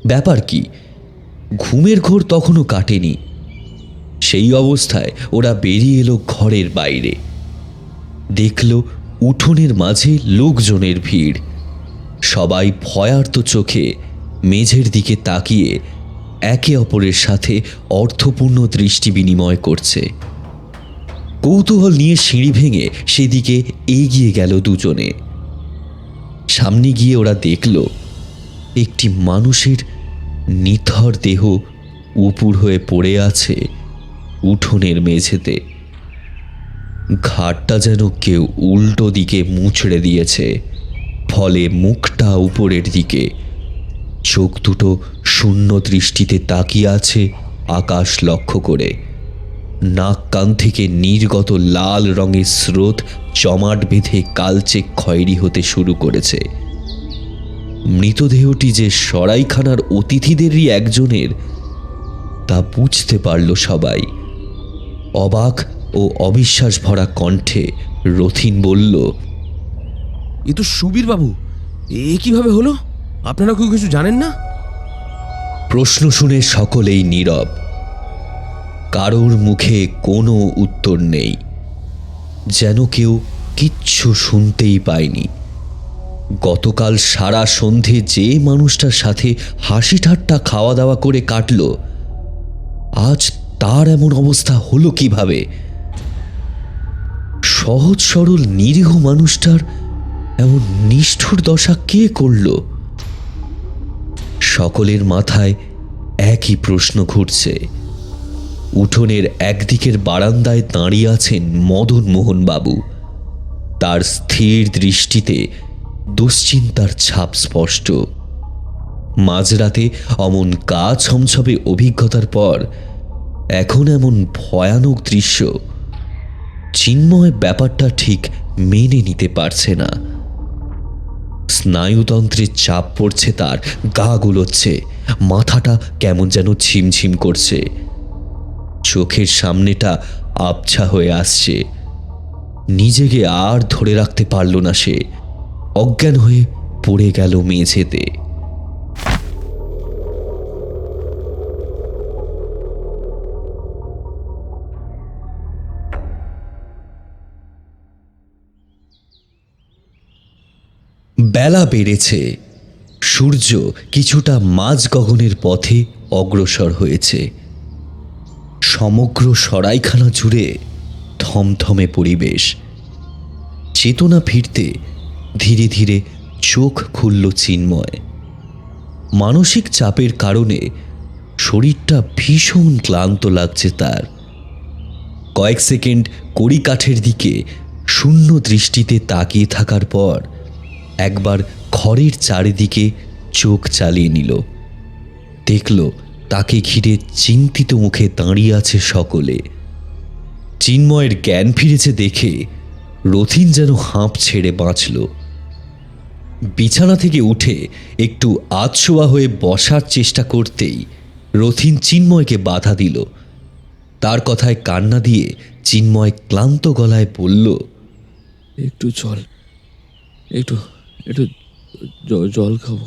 ব্যাপার কি? ঘুমের ঘোর তখনও কাটেনি। সেই অবস্থায় ওরা বেরিয়ে এলো ঘরের বাইরে। দেখল উঠোনের মাঝে লোকজনের ভিড়। সবাই ভয়ার্ত চোখে মেঝের দিকে তাকিয়ে একে অপরের সাথে অর্থপূর্ণ দৃষ্টি বিনিময় করছে। কৌতূহল নিয়ে সিঁড়ি ভেঙে সেদিকে এগিয়ে গেল দুজনে। সামনে গিয়ে ওরা দেখল একটি মানুষের নিথর দেহ উপুড় হয়ে পড়ে আছে উঠোনের মেঝেতে। ঘাটটা যেন কেউ উল্টো দিকে মুচড়ে দিয়েছে, ফলে মুখটা উপরের দিকে। চোখ দুটো শূন্য দৃষ্টিতে তাকিয়ে আছে আকাশ লক্ষ্য করে। নাক কান থেকে নির্গত লাল রঙের স্রোত জমাট বেঁধে কালচে খয়েরি হতে শুরু করেছে। মৃতদেহটি যে সরাইখানার অতিথিদেরই একজনের তা বুঝতে পারল সবাই। অবাক ও অবিশ্বাস ভরা কণ্ঠে রথিন বলল, এ তো সুবীর বাবু। এ কিভাবে হলো? আপনারা কেউ কিছু জানেন না? প্রশ্ন শুনে সকলেই নীরব। কারোর মুখে কোনো উত্তর নেই, যেন কেউ কিচ্ছু শুনতেই পায়নি। গতকাল সারা সন্ধে যে মানুষটার সাথে হাসি ঠাট্টা খাওয়া দাওয়া করে কাটল, আজ তার এমন অবস্থা হলো কিভাবে? সহজ সরল নিরীহ মানুষটার এমন নিষ্ঠুর দশা কে করল? সকলের মাথায় একই প্রশ্ন ঘুরছে। উঠোনের একদিকের বারান্দায় দাঁড়িয়ে আছেন মদন মোহন বাবু। তার স্থির দৃষ্টিতে দুশ্চিন্তার ছাপ স্পষ্ট। মাঝরাতে অমন গা ছমছমে অভিজ্ঞতার পর এখন এমন ভয়ানক দৃশ্য। চিন্ময় ব্যাপারটা ঠিক মেনে নিতে পারছে না। স্নায়ুতন্ত্রের চাপ পড়ছে, তার গা গুলোচ্ছে, মাথাটা কেমন যেন ঝিমঝিম করছে। চোখের সামনেটা আবছা হয়ে আসছে। নিজেকে আর ধরে রাখতে পারল না সে। অজ্ঞান হয়ে পড়ে গেল মেঝেতে। বেলা বেড়েছে। সূর্য কিছুটা মাঝ গগনের পথে অগ্রসর হয়েছে। সমগ্র সরাইখানা জুড়ে থমথমে পরিবেশ। চেতনা ফিরতে ধীরে ধীরে চোখ খুলল চিন্ময়। মানসিক চাপের কারণে শরীরটা ভীষণ ক্লান্ত লাগছে তার। কয়েক সেকেন্ড কড়িকাঠের দিকে শূন্য দৃষ্টিতে তাকিয়ে থাকার পর একবার ঘরের চারিদিকে চোখ চালিয়ে নিল। দেখল তাকে ঘিরে চিন্তিত মুখে দাঁড়িয়ে আছে সকলে। চিন্ময়ের জ্ঞান ফিরেছে দেখে রথিন যেন হাঁপ ছেড়ে বাঁচল। বিছানা থেকে উঠে একটু আধশোয়া হয়ে বসার চেষ্টা করতেই রথিন চিন্ময়কে বাধা দিল। তার কথায় কান্না দিয়ে চিন্ময় ক্লান্ত গলায় বলল, একটু জল, একটু একটু জল খাবো।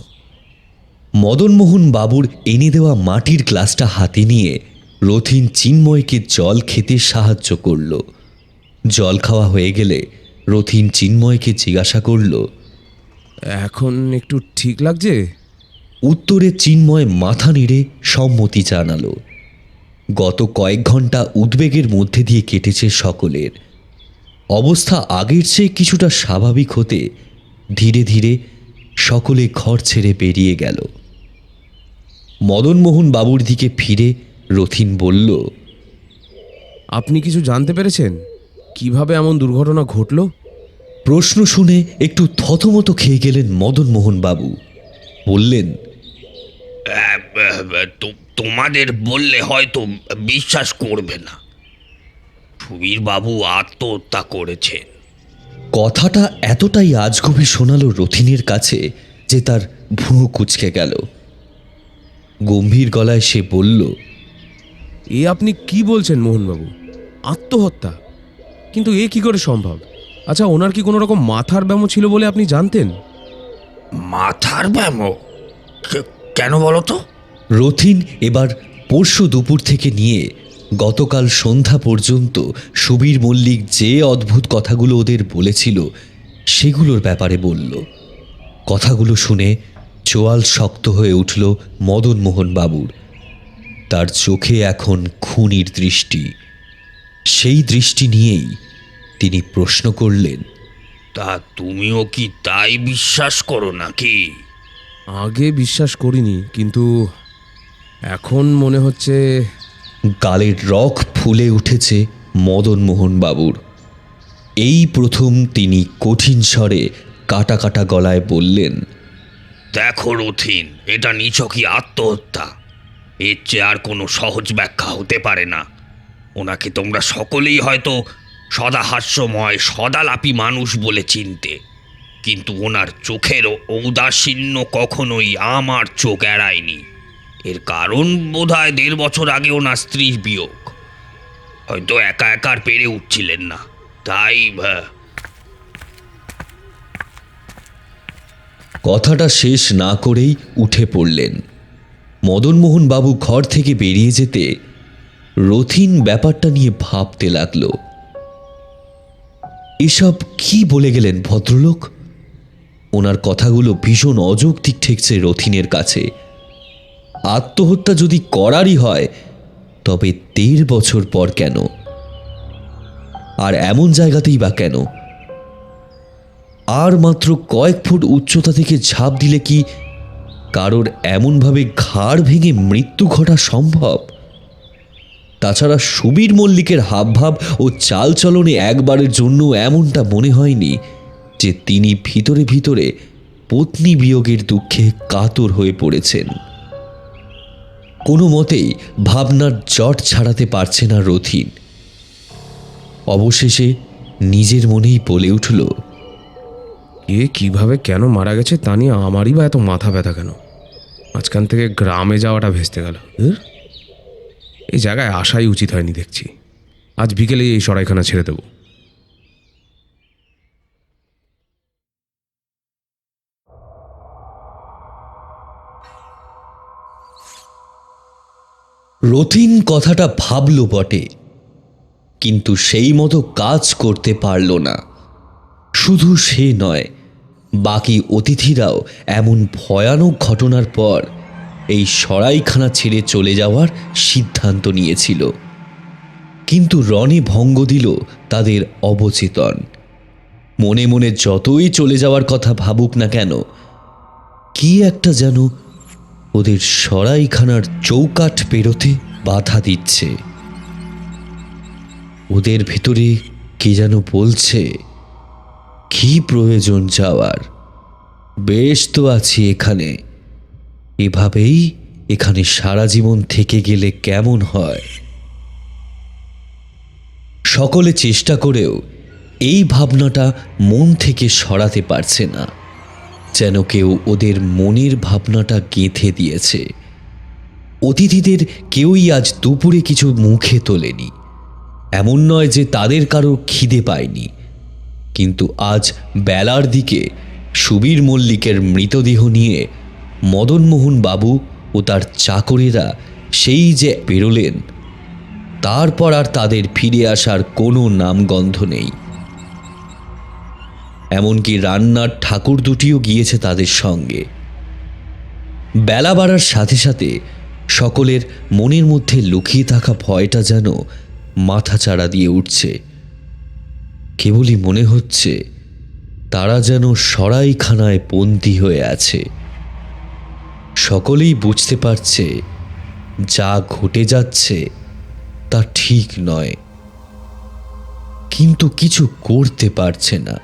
মদনমোহন বাবুর এনে দেওয়া মাটির গ্লাসটা হাতে নিয়ে রথিন চিন্ময়কে জল খেতে সাহায্য করল। জল খাওয়া হয়ে গেলে রথিন চিন্ময়কে জিজ্ঞাসা করল, এখন একটু ঠিক লাগছে? উত্তরে চিন্ময় মাথা নেড়ে সম্মতি জানালো। গত কয়েক ঘন্টা উদ্বেগের মধ্যে দিয়ে কেটেছে সকলের। অবস্থা আগের চেয়ে কিছুটা স্বাভাবিক হতে ধীরে ধীরে সকলে ঘর ছেড়ে বেরিয়ে গেল। মদনমোহন বাবুর দিকে ফিরে রথিন বলল, আপনি কিছু জানতে পেরেছেন কিভাবে এমন দুর্ঘটনা ঘটলো? প্রশ্ন শুনে একটু থতমত খেয়ে গেলেন মদনমোহন বাবু। বললেন, তোমাদের বললে হয়তো বিশ্বাস করবে না, সুবীর বাবু আত্মহত্যা করেছেন। কথাটা এতটাই আজগুবি শোনালো রথিনের কাছে যে তার ভুরু কুঁচকে গেল। গম্ভীর গলায় সে বলল, এ আপনি কি বলছেন মোহনবাবু? আত্মহত্যা? কিন্তু এ কি করে সম্ভব? আচ্ছা, ওনার কি কোনো রকম মাথার ব্যামো ছিল বলে আপনি জানতেন? মাথার ব্যামো? কেন বলো তো? রথিন এবার পরশু দুপুর থেকে নিয়ে গতকাল সন্ধ্যা পর্যন্ত সুবীর মল্লিক যে অদ্ভুত কথাগুলো ওদের বলেছিল সেগুলোর ব্যাপারে বলল। কথাগুলো শুনে চোয়াল শক্ত হয়ে উঠল মদনমোহন বাবুর। তার চোখে এখন খুনির দৃষ্টি। সেই দৃষ্টি নিয়েই তিনি প্রশ্ন করলেন, তা তুমিও কি তাই বিশ্বাস করো নাকি? আগে বিশ্বাস করিনি, কিন্তু এখন মনে হচ্ছে। গালের রগ ফুলে উঠেছে মদনমোহন বাবুর। এই প্রথম তিনি কঠিন স্বরে কাটা কাটা গলায় বললেন, দেখো রথিন, এটা নিছকই আত্মহত্যা। এর চেয়ে আর কোনো সহজ ব্যাখ্যা হতে পারে না। ওনাকে তোমরা সকলেই হয়তো সদা হাস্যময় সদালাপী মানুষ বলে চিনতে, কিন্তু ওনার চোখের ঔদাসীন্য কখনোই আমার চোখ এড়ায়নি। এর কারণ বোধহয় 1.5 বছর আগে ওনার স্ত্রীর বিয়োগ। হয়তো একা একা আর পেরে উঠছিলেন না, তাই কথাটা শেষ না করেই উঠে পড়লেন। মদনমোহন বাবু ঘর থেকে বেরিয়ে যেতে রথিন ব্যাপারটা নিয়ে ভাবতে লাগল। এসব কি বলে গেলেন ভদ্রলোক? ওনার কথাগুলো ভীষণ অযৌক্তিক ঠেকছে রথিনের কাছে। আত্মহত্যা যদি করারই হয় তবে 1.5 বছর পর কেন? আর এমন জায়গাতেই বা কেন? আর মাত্র কয়েক ফুট উচ্চতা থেকে ঝাঁপ দিলে কি কারোর এমনভাবে ঘাড় ভেঙে মৃত্যু ঘটা সম্ভব? তাছাড়া সুবীর মল্লিকের হাবভাব ও চালচলনে একবারের জন্য এমনটা মনে হয়নি যে তিনি ভিতরে ভিতরে পত্নী বিয়োগের দুঃখে কাতর হয়ে পড়েছেন। কোনো মতেই ভাবনার জট ছাড়াতে পারছে না রথিন। অবশেষে নিজের মনেই বলে উঠল, এ কিভাবে কেন মারা গেছে তা নিয়ে আমারই বা এত মাথা ব্যথা কেন? মাঝখান থেকে গ্রামে যাওয়াটা ভেস্তে গেল। এই জায়গায় আসাই উচিত হয়নি দেখছি। আজ বিকেলে এই সরাইখানা ছেড়ে দেব। রথিন কথাটা ভাবল বটে, কিন্তু সেই মতো কাজ করতে পারল না। শুধু সে নয়, বাকি অতিথিরাও এমন ভয়ানক ঘটনার পর এই সরাইখানা ছেড়ে চলে যাওয়ার সিদ্ধান্ত নিয়েছিল। কিন্তু রনি ভঙ্গ দিল তাদের অবচেতন। মনে মনে যতই চলে যাওয়ার কথা ভাবুক না কেন, কি একটা যেন ওদের সরাইখানার চৌকাঠ পেরোতে বাধা দিচ্ছে। ওদের ভিতরে কে যেন বলছে, কি প্রয়োজন যাওয়ার, বেশ তো আছি এখানে, এভাবেই এখানে সারা জীবন থেকে গেলে কেমন হয়। সকলে চেষ্টা করেও এই ভাবনাটা মন থেকে সরাতে পারছে না, যেন কেউ ওদের মনের ভাবনাটা গেঁথে দিয়েছে। অতিথিদের কেউই আজ দুপুরে কিছু মুখে তোলেনি। এমন নয় যে তাদের কারো খিদে পায়নি, কিন্তু আজ বেলার দিকে সুবীর মল্লিকের মৃতদেহ নিয়ে মদনমোহন বাবু ও তার চাকরেরা সেই যে বেরোলেন, তারপর আর তাদের ফিরে আসার কোনো নামগন্ধ নেই। এমনকি রান্নার ঠাকুর দুটিও গিয়েছে তাদের সঙ্গে। বেলা বাড়ার সাথে সাথে সকলের মনের মধ্যে লুকিয়ে থাকা ভয়টা যেন মাথাচাড়া দিয়ে উঠছে। কেবলই মনে হচ্ছে তারা যেন সরাইখানায় বন্দী হয়ে আছে। সকলেই বুঝতে পারছে যা ঘটে যাচ্ছে তা ঠিক নয়, কিন্তু কিছু করতে পারছে না।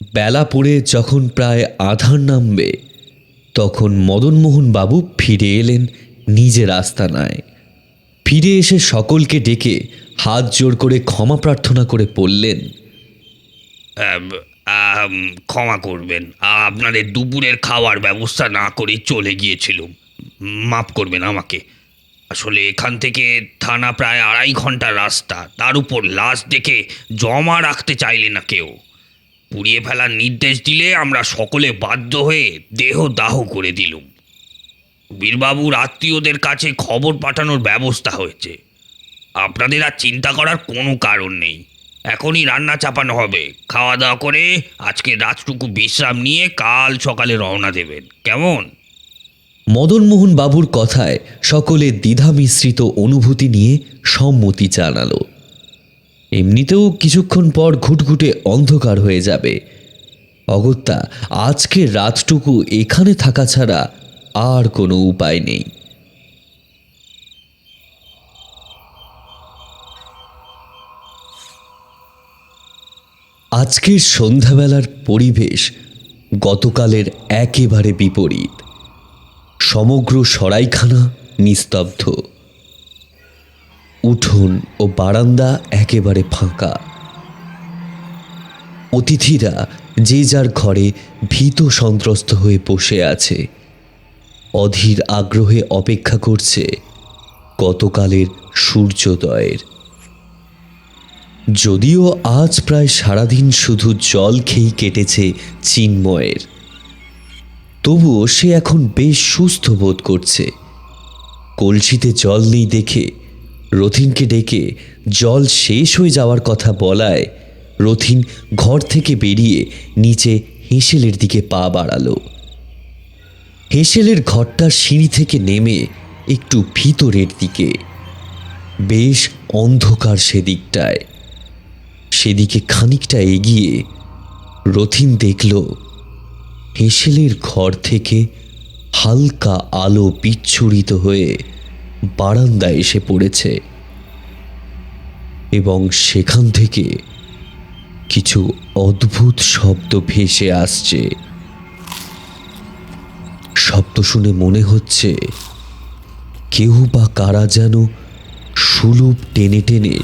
বেলা পড়ে যখন প্রায় আঁধার নামবে, তখন মদনমোহন বাবু ফিরে এলেন নিজের আস্তানায়। ফিরে এসে সকলকে ডেকে হাত জোড় করে ক্ষমা প্রার্থনা করে বললেন, ক্ষমা করবেন, আপনাদের দুপুরের খাওয়ার ব্যবস্থা না করে চলে গিয়েছিলাম। মাফ করবেন আমাকে। আসলে এখান থেকে থানা প্রায় 2.5 ঘন্টার রাস্তা, তার উপর লাশ দেখে জমা রাখতে চাইলে না কেউ। পুড়িয়ে ফেলার নির্দেশ দিলে আমরা সকলে বাধ্য হয়ে দেহ দাহ করে দিলুম। বীরবাবুর আত্মীয়দের কাছে খবর পাঠানোর ব্যবস্থা হয়েছে। আপনাদের আর চিন্তা করার কোনো কারণ নেই। এখনই রান্না চাপানো হবে। খাওয়া দাওয়া করে আজকে রাতটুকু বিশ্রাম নিয়ে কাল সকালে রওনা দেবেন, কেমন? মদনমোহন বাবুর কথায় সকলে দ্বিধা মিশ্রিত অনুভূতি নিয়ে সম্মতি জানালো। এমনিতেও কিছুক্ষণ পর ঘুটঘুটে অন্ধকার হয়ে যাবে। অগত্যা আজকে রাতটুকু এখানে থাকা ছাড়া আর কোনো উপায় নেই। আজকের সন্ধ্যাবেলার পরিবেশ গতকালের একেবারে বিপরীত। সমগ্র সরাইখানা নিস্তব্ধ। উঠোন ও বারান্দা একেবারে ফাঁকা। অতিথিরা যে যার ঘরে ভীত সন্ত্রস্ত হয়ে বসে আছে, অধীর আগ্রহে অপেক্ষা করছে গতকালের সূর্যোদয়ের। যদিও আজ প্রায় সারাদিন শুধু জল খেয়েই কেটেছে চিন্ময়ের, তবুও সে এখন বেশ সুস্থ বোধ করছে। কলসিতে জল নেই দেখে রথিনকে ডেকে জল শেষ হয়ে যাওয়ার কথা বলায় রথিন ঘর থেকে বেরিয়ে নিচে হেঁসেলের দিকে পা বাড়ালো। হেঁসেলের ঘরটা সিঁড়ি থেকে নেমে একটু ভিতরের দিকে, বেশ অন্ধকার সেদিকটায়। সেদিকে খানিকটা এগিয়ে রথিন দেখল হেঁসেলের ঘর থেকে হালকা আলো বিচ্ছুরিত হয়ে বারান্দায় এসে পড়েছে এবং সেখান থেকে কিছু অদ্ভুত শব্দ ভেসে আসছে। শব্দ শুনে মনে হচ্ছে কেউ বা কারা যেন সুলুপ টেনে টেনে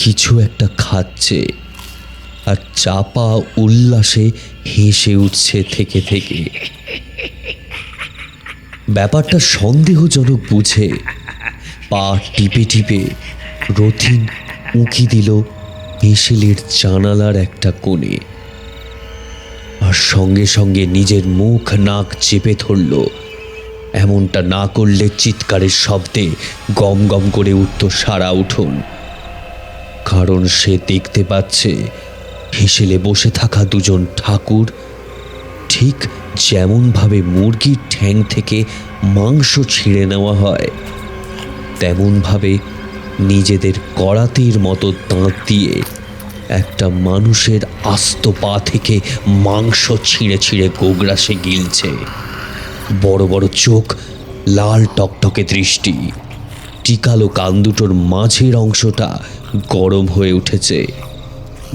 কিছু একটা খাচ্ছে আর চাপা উল্লাসে হেসে উঠছে থেকে থেকে। ব্যাপারটা সন্দেহজনক বুঝে পা টিপে টিপে রথিন উঁকি দিল হেঁসেলের জানালার একটা কোণে, আর সঙ্গে সঙ্গে নিজের মুখ নাক চেপে ধরল। এমনটা না করলে চিৎকারের শব্দে গম গম করে উঠত সারা উঠোন। কারণ সে দেখতে পাচ্ছে হেঁসেলে বসে থাকা দুজন ঠাকুর ঠিক যেমনভাবে মুরগির ঠ্যাং থেকে মাংস ছিঁড়ে নেওয়া হয়, তেমনভাবে নিজেদের করাতির মতো দাঁত দিয়ে একটা মানুষের আস্ত পা থেকে মাংস ছিঁড়ে ছিঁড়ে গোগ্রাসে গিলছে। বড় বড় চোখ, লাল টকটকে দৃষ্টি, টিকালো কান দুটোর মাঝের অংশটা গরম হয়ে উঠেছে,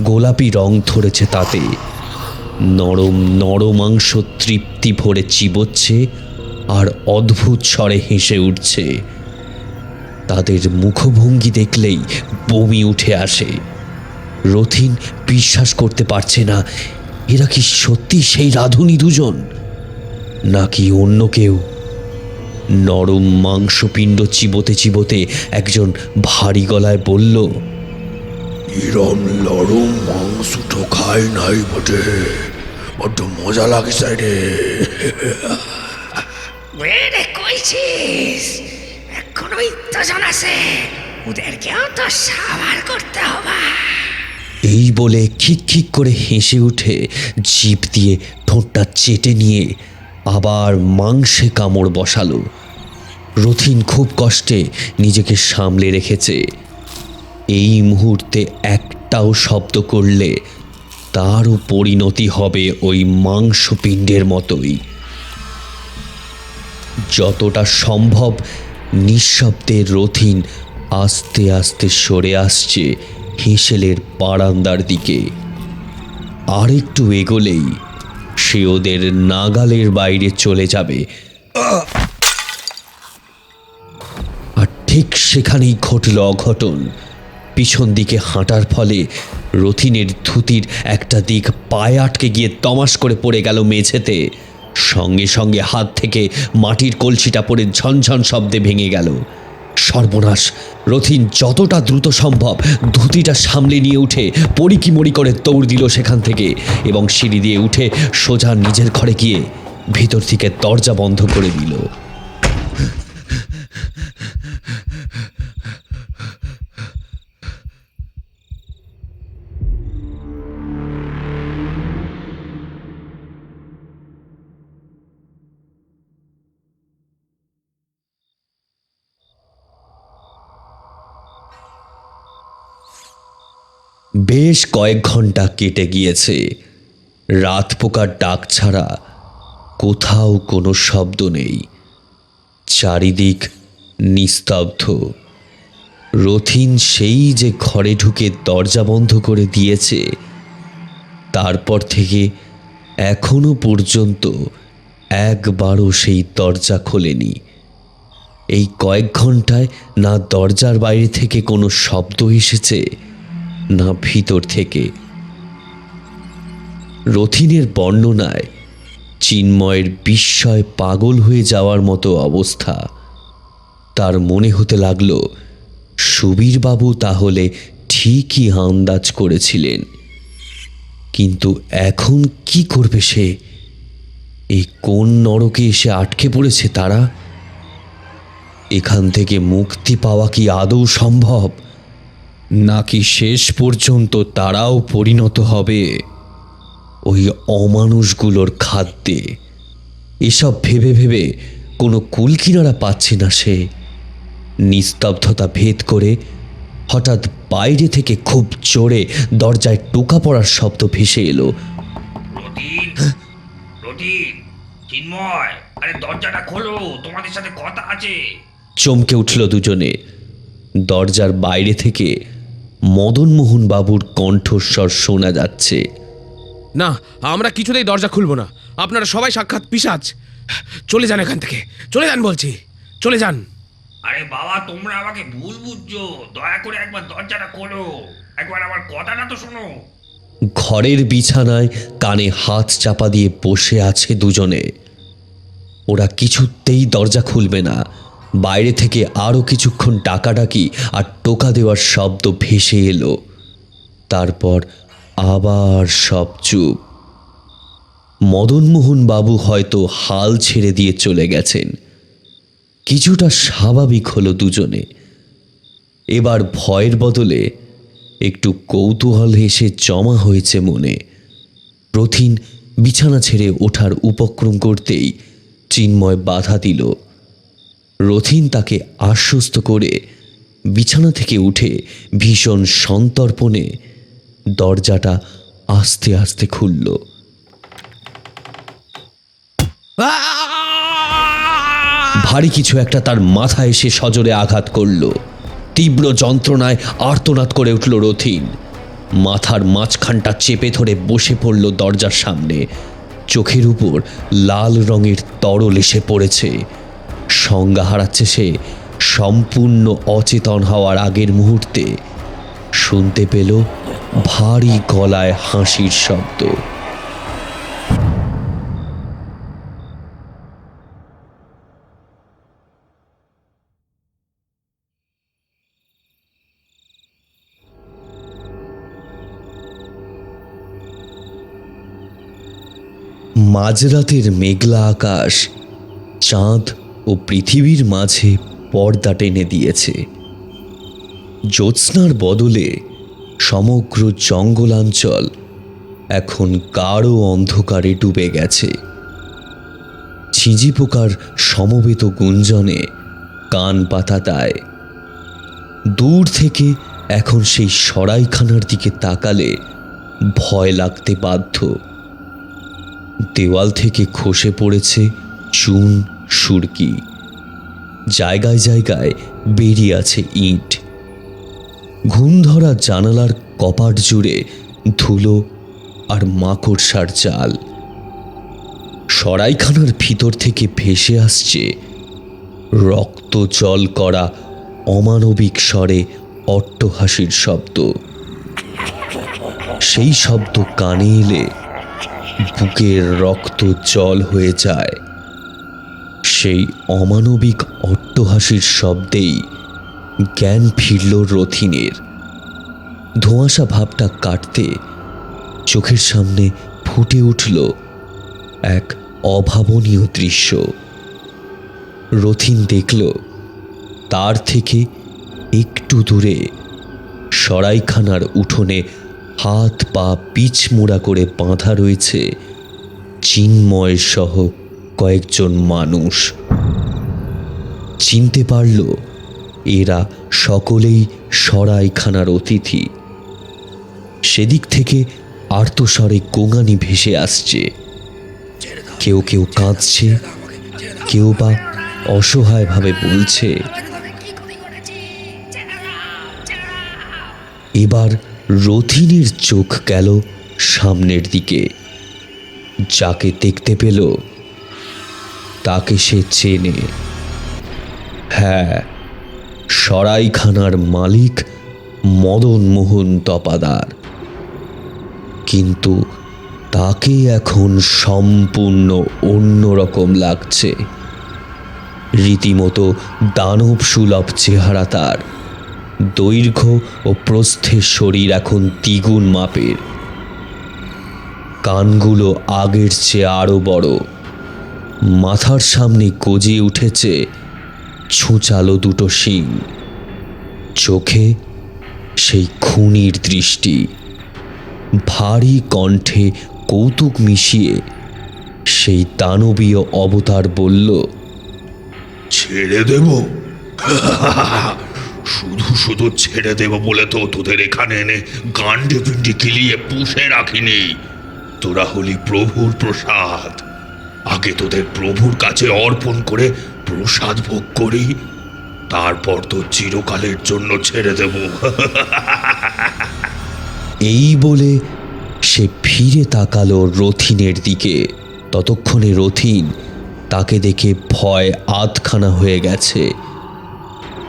গোলাপি রং ধরেছে তাতে। নরম নরমাংস তৃপ্তি ভরে চিবোচ্ছে আর অদ্ভুত স্বরে হেসে উঠছে। তাদের মুখভঙ্গি দেখলেই বমি উঠে আসে। রথিন বিশ্বাস করতে পারছে না, এরা কি সত্যি সেই রাঁধুনি দুজন, নাকি অন্য কেউ। নরম মাংসপিণ্ড চিবোতে চিবোতে একজন ভারী গলায় বলল, এরম নরম মাংস তো খায় নাই বটে, বড্ড মজা লাগছে রে। বেড়ে কইছিস এখনো ইত্তজন আছে, ওদেরকেও তো সাবার করতে হবে। এই বলে খিক খিক করে হেসে উঠে জিভ দিয়ে ঠোঁটটা চেটে নিয়ে আবার মাংসে কামড় বসালো। রথিন খুব কষ্টে নিজেকে সামলে রেখেছে। এই মুহূর্তে একটাও শব্দ করলে তারও পরিণতি হবে ওই মাংসপিণ্ডের মতোই। যতটা সম্ভব নিঃশব্দে রথিন আস্তে আস্তে সরে আসছে হেঁসেলের বারান্দার দিকে। আর একটু এগোলেই সে ওদের নাগালের বাইরে চলে যাবে। আর ঠিক সেখানেই ঘটল অঘটন। পিছন দিকে হাঁটার ফলে রথিনের ধুতির একটা দিক পায়ে আটকে গিয়ে তমাস করে পড়ে গেল মেঝেতে। সঙ্গে সঙ্গে হাত থেকে মাটির কলসিটা পড়ে ঝনঝন শব্দে ভেঙে গেল। সর্বনাশ! রথিন যতটা দ্রুত সম্ভব ধুতিটা সামলে নিয়ে উঠে পড়িকিমড়ি করে দৌড় দিল সেখান থেকে এবং সিঁড়ি দিয়ে উঠে সোজা নিজের ঘরে গিয়ে ভিতর থেকে দরজা বন্ধ করে দিল। বেশ কয়েক ঘন্টা কেটে গিয়েছে। রাত পোকার ডাক ছাড়া কোথাও কোনো শব্দ নেই। চারিদিক নিস্তব্ধ। রথিন সেই যে ঘরে ঢুকে দরজা বন্ধ করে দিয়েছে, তারপর থেকে এখনো পর্যন্ত একবারও সেই দরজা খোলেনি। এই কয়েক ঘন্টায় না দরজার বাইরে থেকে কোনো শব্দ এসেছে, না ভিতর থেকে। রথিনের বর্ণনায় চিন্ময়ের বিস্ময় পাগল হয়ে যাওয়ার মতো অবস্থা। তার মনে হতে লাগলো সুবীরবাবু তাহলে ঠিকই আন্দাজ করেছিলেন। কিন্তু এখন কি করবে সে? এই কোন নরকে এসে আটকে পড়েছে তারা? এখান থেকে মুক্তি পাওয়া কি আদৌ সম্ভব, নাকি শেষ পর্যন্ত তারাও পরিণত হবে ওই অমানুষগুলোর খাদ্যে? এসব ভেবে ভেবে কোনো কুলকিনারা পাচ্ছে না সে। নিস্তব্ধতা ভেদ করে হঠাৎ বাইরে থেকে খুব জোরে দরজায় টোকা পড়ার শব্দ ভেসে এলো। রতিন, রতিন, চিন্ময়, আরে দরজাটা খোলো, তোমাদের সাথে কথা আছে। চমকে উঠল দুজনে। দরজার বাইরে থেকে মদনমোহন বাবুর কণ্ঠস্বর শোনা যাচ্ছে। না, আমরা কিছুতেই দরজা খুলবো না। আপনারা সবাই সাক্ষাৎ পিশাচ। চলে যান এখান থেকে, চলে যান বলছি, চলে যান। আরে বাবা, তোমরা আমাকে ভুল বুঝছো, দয়া করে একবার দরজাটা খোলো, একবার আমার কথাটা তো শোনো। ঘরের বিছানায় কানে হাত চাপা দিয়ে বসে আছে দুজনে। ওরা কিছুতেই দরজা খুলবে না। বাইরে থেকে আরও কিছুক্ষণ ডাকাডাকি আর টোকা দেওয়ার শব্দ ভেসে এলো। তারপর আবার সব চুপ। মদনমোহন বাবু হয়তো হাল ছেড়ে দিয়ে চলে গেছেন। কিছুটা স্বাভাবিক হলো দুজনে। এবার ভয়ের বদলে একটু কৌতূহল এসে জমা হয়েছে মনে। রথিন বিছানা ছেড়ে ওঠার উপক্রম করতেই চিন্ময় বাধা দিল। রথিন তাকে আশ্বস্ত করে বিছানা থেকে উঠে ভীষণ সন্তর্পণে দরজাটা আস্তে আস্তে খুলল। ভারী কিছু একটা তার মাথায় এসে সজোরে আঘাত করল। তীব্র যন্ত্রণায় আর্তনাদ করে উঠল রথিন। মাথার মাঝখানটা চেপে ধরে বসে পড়ল দরজার সামনে। চোখের উপর লাল রঙের তরল এসে পড়েছে। সংজ্ঞা হারাচ্ছে সে। সম্পূর্ণ অচেতন হওয়ার আগের মুহূর্তে শুনতে পেল ভারী গলায় হাসির শব্দ। মাঝরাতের মেঘলা আকাশ চাঁদ ও পৃথিবীর মাঝে পর্দা টেনে দিয়েছে। জ্যোৎস্নার বদলে সমগ্র জঙ্গলাঞ্চল এখন গাঢ় অন্ধকারে ডুবে গেছে। ঝিঁঝি পোকার সমবেত গুঞ্জনে কান পাতা দেয়। দূর থেকে এখন সেই সরাইখানার দিকে তাকালে ভয় লাগতে বাধ্য। দেওয়াল থেকে খসে পড়েছে চুন সুরকি। জায়গায় জায়গায় বেরিয়ে আছে ইট। ঘুম ধরা জানালার কপাট জুড়ে ধুলো আর মাকড়সার জাল। সরাইখানার ভিতর থেকে ভেসে আসছে রক্ত জল করা অমানবিক স্বরে অট্টহাসির শব্দ। সেই শব্দ কানে এলে বুকের রক্ত জল হয়ে যায়। সেই অমানবিক অট্টহাসির শব্দেই জ্ঞান ফিরল রথিনের। ধোঁয়াশা ভাবটা কাটতে চোখের সামনে ফুটে উঠল এক অভাবনীয় দৃশ্য। রথিন দেখল তার থেকে একটু দূরে সরাইখানার উঠোনে হাত পা পিছমোড়া করে বাঁধা রয়েছে চিন্ময় সহ কয়েকজন মানুষ। চিনতে পারল এরা সকলেই সরাইখানার অতিথি। সেদিক থেকে আর্তস্বরে গোঙানি ভেসে আসছে। কেউ কেউ কাঁদছে, কেউ বা অসহায়ভাবে বলছে। এবার রথিনের চোখ গেল সামনের দিকে। যাকে দেখতে পেল তাকে সে চেনে। হ্যাঁ, সরাইখানার মালিক মদন মোহন তপাদার। কিন্তু তাকে এখন সম্পূর্ণ অন্যরকম লাগছে। রীতিমতো দানব সুলভ চেহারা তার। দৈর্ঘ্য ও প্রস্থের শরীর এখন দ্বিগুণ মাপের। কানগুলো আগের চেয়ে আরো বড়। মাথার সামনে গজিয়ে উঠেছে ছুঁচালো দুটো শিং। চোখে সেই খুনির দৃষ্টি। ভারী কণ্ঠে কৌতুক মিশিয়ে সেই দানবীয় অবতার বলল, ছেড়ে দেব? শুধু শুধু ছেড়ে দেব বলে তো তোদের এখানে এনে গান্ডে পিন্ডি কিলিয়ে পুষে রাখিনি। তোরা হলি প্রভুর প্রসাদ। আগে তোদের প্রভুর কাছে অর্পণ করে প্রসাদ ভোগ করি, তারপর তো চিরকালের জন্য ছেড়ে দেব। এই বলে সে ফিরে তাকালো রথিনের দিকে। ততক্ষণে রথিন তাকে দেখে ভয় আধখানা হয়ে গেছে।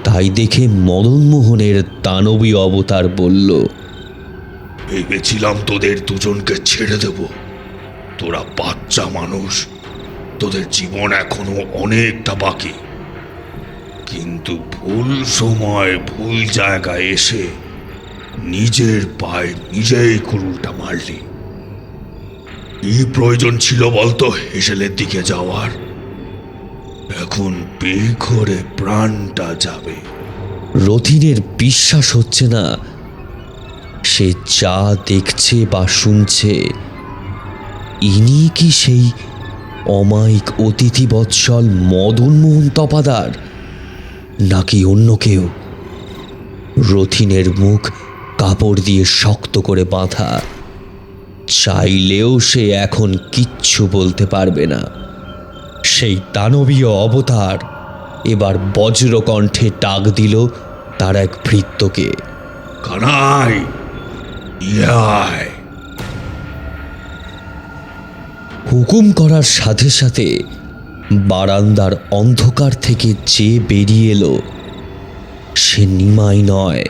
তাই দেখে মদনমোহনের দানবীয় অবতার বলল, ভেবেছিলাম তোদের দুজনকে ছেড়ে দেব। তোরা বাচ্চা মানুষ, তোদের জীবন এখনো অনেকটা বাকি। কিন্তু ভুল সময় ভুল জায়গায় এসে নিজের পায়ে নিজেই কুড়ুলটা মারলি। কি প্রয়োজন ছিল বলতো হেসেলের দিকে যাওয়ার? এখন বেঘরে প্রাণটা যাবে। রথিনের বিশ্বাস হচ্ছে না সে যা দেখছে বা শুনছে। ইনি কি সেই অমায়িক অতিথি বৎসল মদনমোহন তপাদার, নাকি অন্য কেউ? রথিনের মুখ কাপড় দিয়ে শক্ত করে বাঁধা। চাইলেও সে এখন কিচ্ছু বলতে পারবে না। সেই দানবীয় অবতার এবার বজ্রকণ্ঠে ডাক দিল তার এক ভৃত্যকে। কানাই, ইয়ায়। হুকুম করার সাথে সাথে বারান্দার অন্ধকার থেকে যে বেরিয়ে এলো সে নিমাই নয়,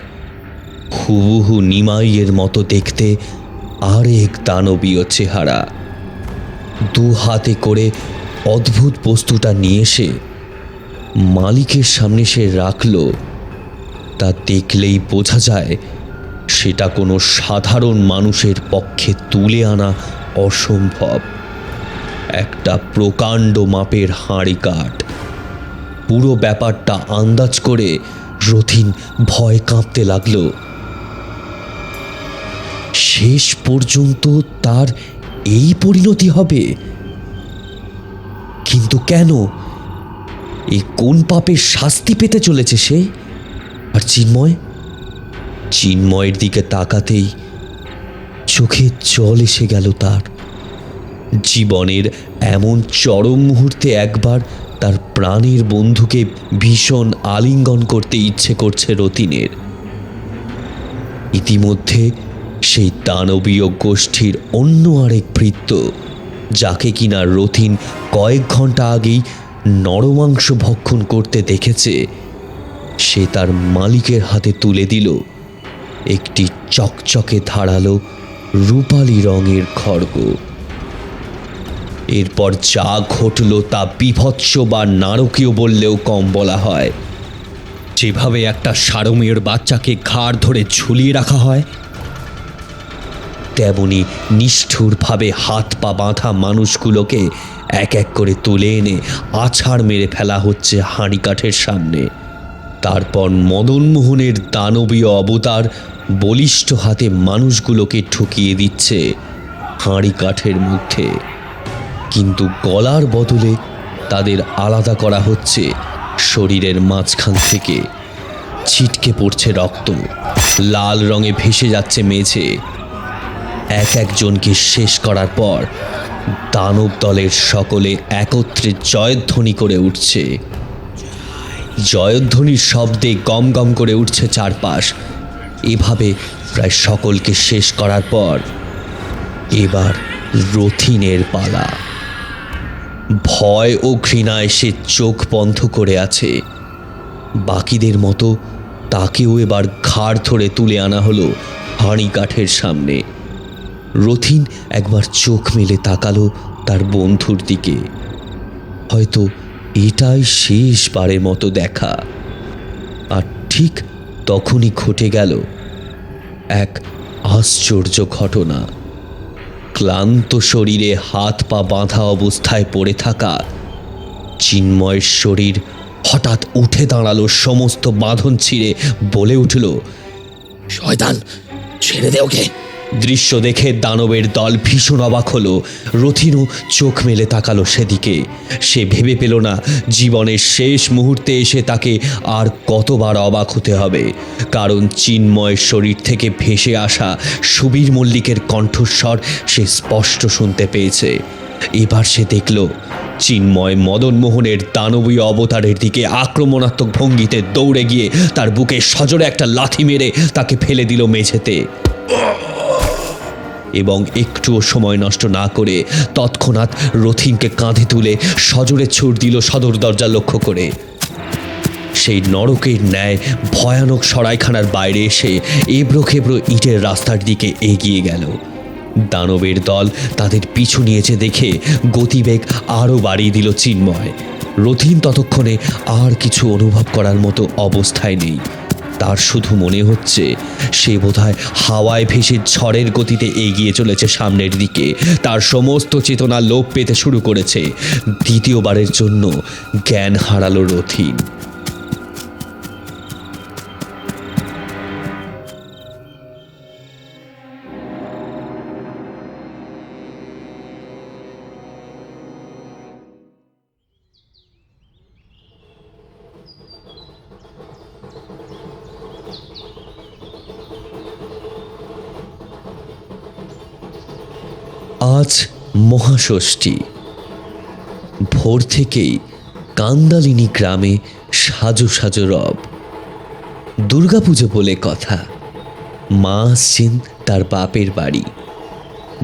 হুবহু নিমাইয়ের মতো দেখতে আর এক দানবীয় চেহারা। দু হাতে করে অদ্ভুত বস্তুটা নিয়ে এসে মালিকের সামনে সে রাখল। তা দেখলেই বোঝা যায় সেটা কোনো সাধারণ মানুষের পক্ষে তুলে আনা অসম্ভব। একটা প্রকাণ্ড মাপের হাঁড়ি কাঠ। পুরো ব্যাপারটা আন্দাজ করে রথিন ভয় কাঁপতে লাগলো। শেষ পর্যন্ত তার এই পরিণতি হবে? কিন্তু কেন? এই কোন পাপের শাস্তি পেতে চলেছে সে? আর চিন্ময়ের দিকে তাকাতেই চোখে জল এসে গেল তার। জীবনের এমন চরম মুহূর্তে একবার তার প্রাণের বন্ধুকে ভীষণ আলিঙ্গন করতে ইচ্ছে করছে রতিনের। ইতিমধ্যে সেই দানবীয় গোষ্ঠীর অন্য আরেক ভৃত্য, যাকে কিনা রথিন কয়েক ঘন্টা আগেই নরমাংস ভক্ষণ করতে দেখেছে, সে তার মালিকের হাতে তুলে দিল একটি চকচকে ধারালো রূপালী রঙের খড়গ। এরপর যা ঘটল তা বীভৎস বা নারকীয় বললেও কম বলা হয়। যেভাবে একটা সারমেয় বাচ্চাকে ঘাড় ধরে ঝুলিয়ে রাখা হয়, তেমনি নিষ্ঠুরভাবে হাত পা বাঁধা মানুষগুলোকে এক এক করে তুলে এনে আছাড় মেরে ফেলা হচ্ছে হাঁড়ি কাঠের সামনে। তারপর মদনমোহনের দানবীয় অবতার বলিষ্ঠ হাতে মানুষগুলোকে ঠুকিয়ে দিচ্ছে হাঁড়ি কাঠের মধ্যে, কিন্তু গলার বদলে তাদের আলাদা করা হচ্ছে শরীরের মাঝখান থেকে। ছিটকে পড়ছে রক্ত, লাল রঙে ভেসে যাচ্ছে মেঝে। এক একজনকে শেষ করার পর দানব দলের সকলে একত্রে জয়ধ্বনি করে উঠছে। জয়ধ্বনির শব্দে গম গম করে উঠছে চারপাশ। এভাবে প্রায় সকলকে শেষ করার পর এবার রথিনের পালা। ভয় ও ঘৃণায় সে চোখ বন্ধ করে আছে। বাকিদের মতো তাকেও এবার ঘাড় ধরে তুলে আনা হলো হাঁড়ি কাঠের সামনে। রথিন একবার চোখ মেলে তাকালো তার বন্ধুর দিকে। হয়তো এটাই শেষবারের মতো দেখা। আর ঠিক তখনই ঘটে গেল এক আশ্চর্য ঘটনা। ক্লান্ত শরীরে হাত পা বাঁধা অবস্থায় পড়ে থাকা চিন্ময়ের শরীর হঠাৎ উঠে দাঁড়ালো, সমস্ত বাঁধন ছিঁড়ে বলে উঠল, শয়তান, ছেড়ে দে ওকে। দৃশ্য দেখে দানবের দল ভীষণ অবাক হলো। রথিনও চোখ মেলে তাকালো সেদিকে। সে ভেবে পেল না জীবনের শেষ মুহূর্তে এসে তাকে আর কতবার অবাক হতে হবে, কারণ চিন্ময়ের শরীর থেকে ভেসে আসা সুবীর মল্লিকের কণ্ঠস্বর সে স্পষ্ট শুনতে পেয়েছে। এবার সে দেখল চিন্ময় মদনমোহনের দানবীয় অবতারের দিকে আক্রমণাত্মক ভঙ্গিতে দৌড়ে গিয়ে তার বুকে সজোরে একটা লাথি মেরে তাকে ফেলে দিল মেঝেতে। এবং একটুও সময় নষ্ট না করে তৎক্ষণাৎ রথিনকে কাঁধে তুলে সজোরে ছুট দিল সদর দরজা লক্ষ্য করে। সেই নরকের ন্যায় ভয়ানক সরাইখানার বাইরে এসে এবড়ো খেবড়ো ইটের রাস্তার দিকে এগিয়ে গেল। দানবের দল তাদের পিছু নিয়েছে দেখে গতিবেগ আরও বাড়িয়ে দিল চিন্ময়। রথিন ততক্ষণে আর কিছু অনুভব করার মতো অবস্থায় নেই। তার শুধু মনে হচ্ছে সে বোধহয় হাওয়ায় ভেসে ঝড়ের গতিতে এগিয়ে চলেছে সামনের দিকে। তার সমস্ত চেতনা লোপ পেতে শুরু করেছে। দ্বিতীয়বারের জন্য জ্ঞান হারালো রথিন। আজ মহাষষ্ঠী। ভোর থেকেই কান্দালিনী গ্রামে সাজো সাজো রব। দুর্গাপুজো বলে কথা, মা আসছেন তার বাপের বাড়ি।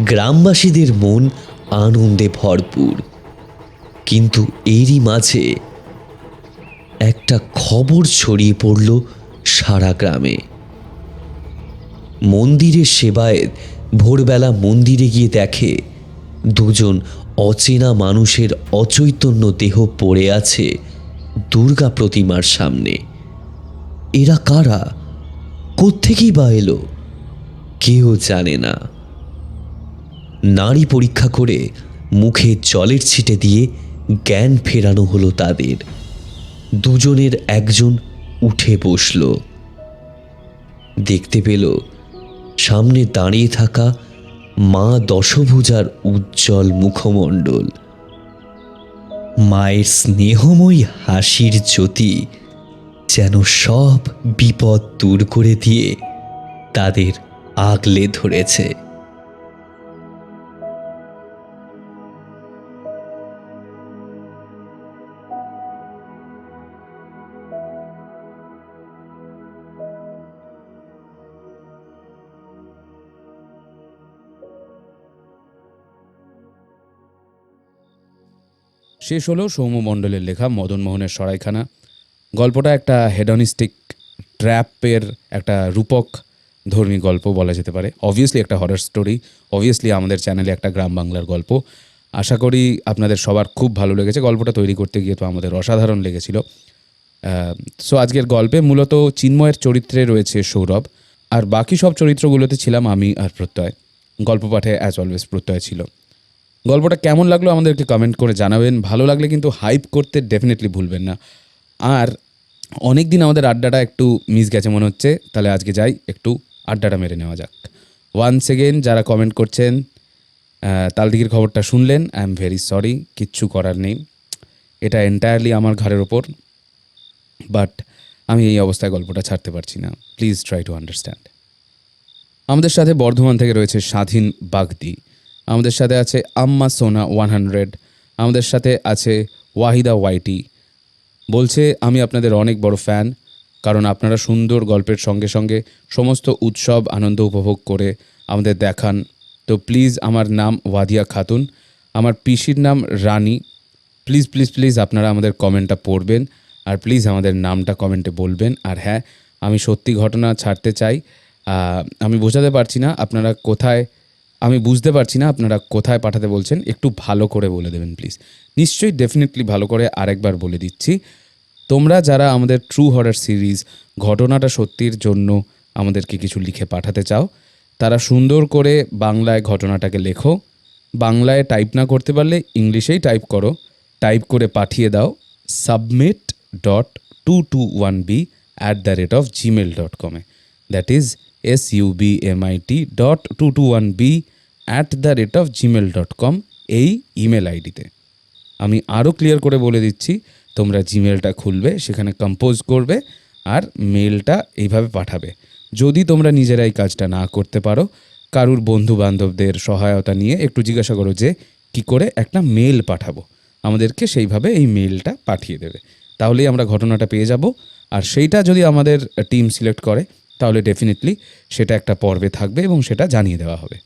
গ্রামবাসীদের মন আনন্দে ভরপুর, কিন্তু এরই মাঝে একটা খবর ছড়িয়ে পড়ল সারা গ্রামে। মন্দিরের সেবায়েত ভোরবেলা মন্দিরে গিয়ে দেখে দুজন অচেনা মানুষের অচৈতন্য দেহ পড়ে আছে দুর্গা প্রতিমার সামনে। এরা কারা, কোত্থেকেই বা এলো, কেউ জানে না। নাড়ি পরীক্ষা করে মুখে জলের ছিটে দিয়ে জ্ঞান ফেরানো হলো তাদের। দুজনের একজন উঠে বসল, দেখতে পেল সামনে দাঁড়িয়ে থাকা মা দশভুজার উজ্জ্বল মুখমণ্ডল। মায়ের স্নেহময়ী হাসির জ্যোতি যেন সব বিপদ দূর করে দিয়ে তাদের আগলে ধরেছে। শেষ হলো সৌম্য মণ্ডলের লেখা মদনমোহনের সরাইখানা। গল্পটা একটা হেডনিস্টিক ট্র্যাপের একটা রূপক ধর্মী গল্প বলা যেতে পারে। অবভিয়াসলি একটা হরর স্টোরি, অবভিয়াসলি আমাদের চ্যানেলে একটা গ্রাম বাংলার গল্প। আশা করি আপনাদের সবার খুব ভালো লেগেছে। গল্পটা তৈরি করতে গিয়ে তো আমাদের অসাধারণ লেগেছিল। সো আজকের গল্পে মূলত চিন্ময়ের চরিত্রে রয়েছে সৌরভ, আর বাকি সব চরিত্রগুলোতে ছিলাম আমি আর প্রত্যয়। গল্প পাঠে অ্যাজ অলওয়েজ প্রত্যয় ছিল। গল্পটা কেমন লাগলো আমাদেরকে কমেন্ট করে জানাবেন। ভালো লাগলে কিন্তু হাইপ করতে ডেফিনেটলি ভুলবেন না। আর অনেক দিন আমাদের আড্ডাটা একটু মিস গেছে মনে হচ্ছে, তাহলে আজকে যাই একটু আড্ডাটা মেরে নেওয়া যাক। ওয়ান্স এগেন যারা কমেন্ট করছেন, তালদিঘির খবরটা শুনলেন, আই এম ভেরি সরি, কিচ্ছু করার নেই, এটা এন্টায়ারলি আমার ঘাড়ের ওপর। বাট আমি এই অবস্থায় গল্পটা ছাড়তে পারছি না, প্লিজ ট্রাই টু আন্ডারস্ট্যান্ড। আমাদের সাথে বর্ধমান থেকে রয়েছে স্বাধীন বাগদি, আমাদের সাথে আছে আম্মা সোনা 100, আমাদের সাথে আছে ওয়াহিদা ওয়াইটি। বলছে আমি আপনাদের অনেক বড় ফ্যান, কারণ আপনারা সুন্দর গল্পের সঙ্গে সঙ্গে সমস্ত উৎসব আনন্দ উপভোগ করে আমাদের দেখান। তো প্লিজ, আমার নাম ওয়াদিয়া খাতুন, আমার পিসির নাম রানী। প্লিজ প্লিজ প্লিজ আপনারা আমাদের কমেন্টটা পড়বেন, আর প্লিজ আমাদের নামটা কমেন্টে বলবেন। আর হ্যাঁ, আমি সত্যি ঘটনা ছাড়তে চাই। আমি বোঝাতে পারছি না আপনারা কোথায়, আমি বুঝতে পারছি না আপনারা কোথায় পাঠাতে বলছেন, একটু ভালো করে বলে দেবেন প্লিজ। নিশ্চয়ই, ডেফিনেটলি ভালো করে আরেকবার বলে দিচ্ছি। তোমরা যারা আমাদের ট্রু হরর সিরিজ ঘটনাটা সত্যির জন্য আমাদেরকে কিছু লিখে পাঠাতে চাও, তারা সুন্দর করে বাংলায় ঘটনাটাকে লেখো। বাংলায় টাইপ না করতে পারলে ইংলিশেই টাইপ করো, টাইপ করে পাঠিয়ে দাও submit.221b@gmail.com A. That is submit.221b@gmail.com এই ইমেল আইডিতে। আমি আরও ক্লিয়ার করে বলে দিচ্ছি, তোমরা জিমেলটা খুলবে, সেখানে কম্পোজ করবে আর মেলটা এইভাবে পাঠাবে। যদি তোমরা নিজেরা এই কাজটা না করতে পারো, কারুর বন্ধু বান্ধবদের সহায়তা নিয়ে একটু জিজ্ঞাসা করো যে কি করে একটা মেল পাঠাবো, আমাদেরকে সেইভাবে এই মেলটা পাঠিয়ে দেবে। তাহলেই আমরা ঘটনাটা পেয়ে যাব, আর সেইটা যদি আমাদের টিম সিলেক্ট করে তাহলে ডেফিনেটলি সেটা একটা পর্বে থাকবে এবং সেটা জানিয়ে দেওয়া হবে।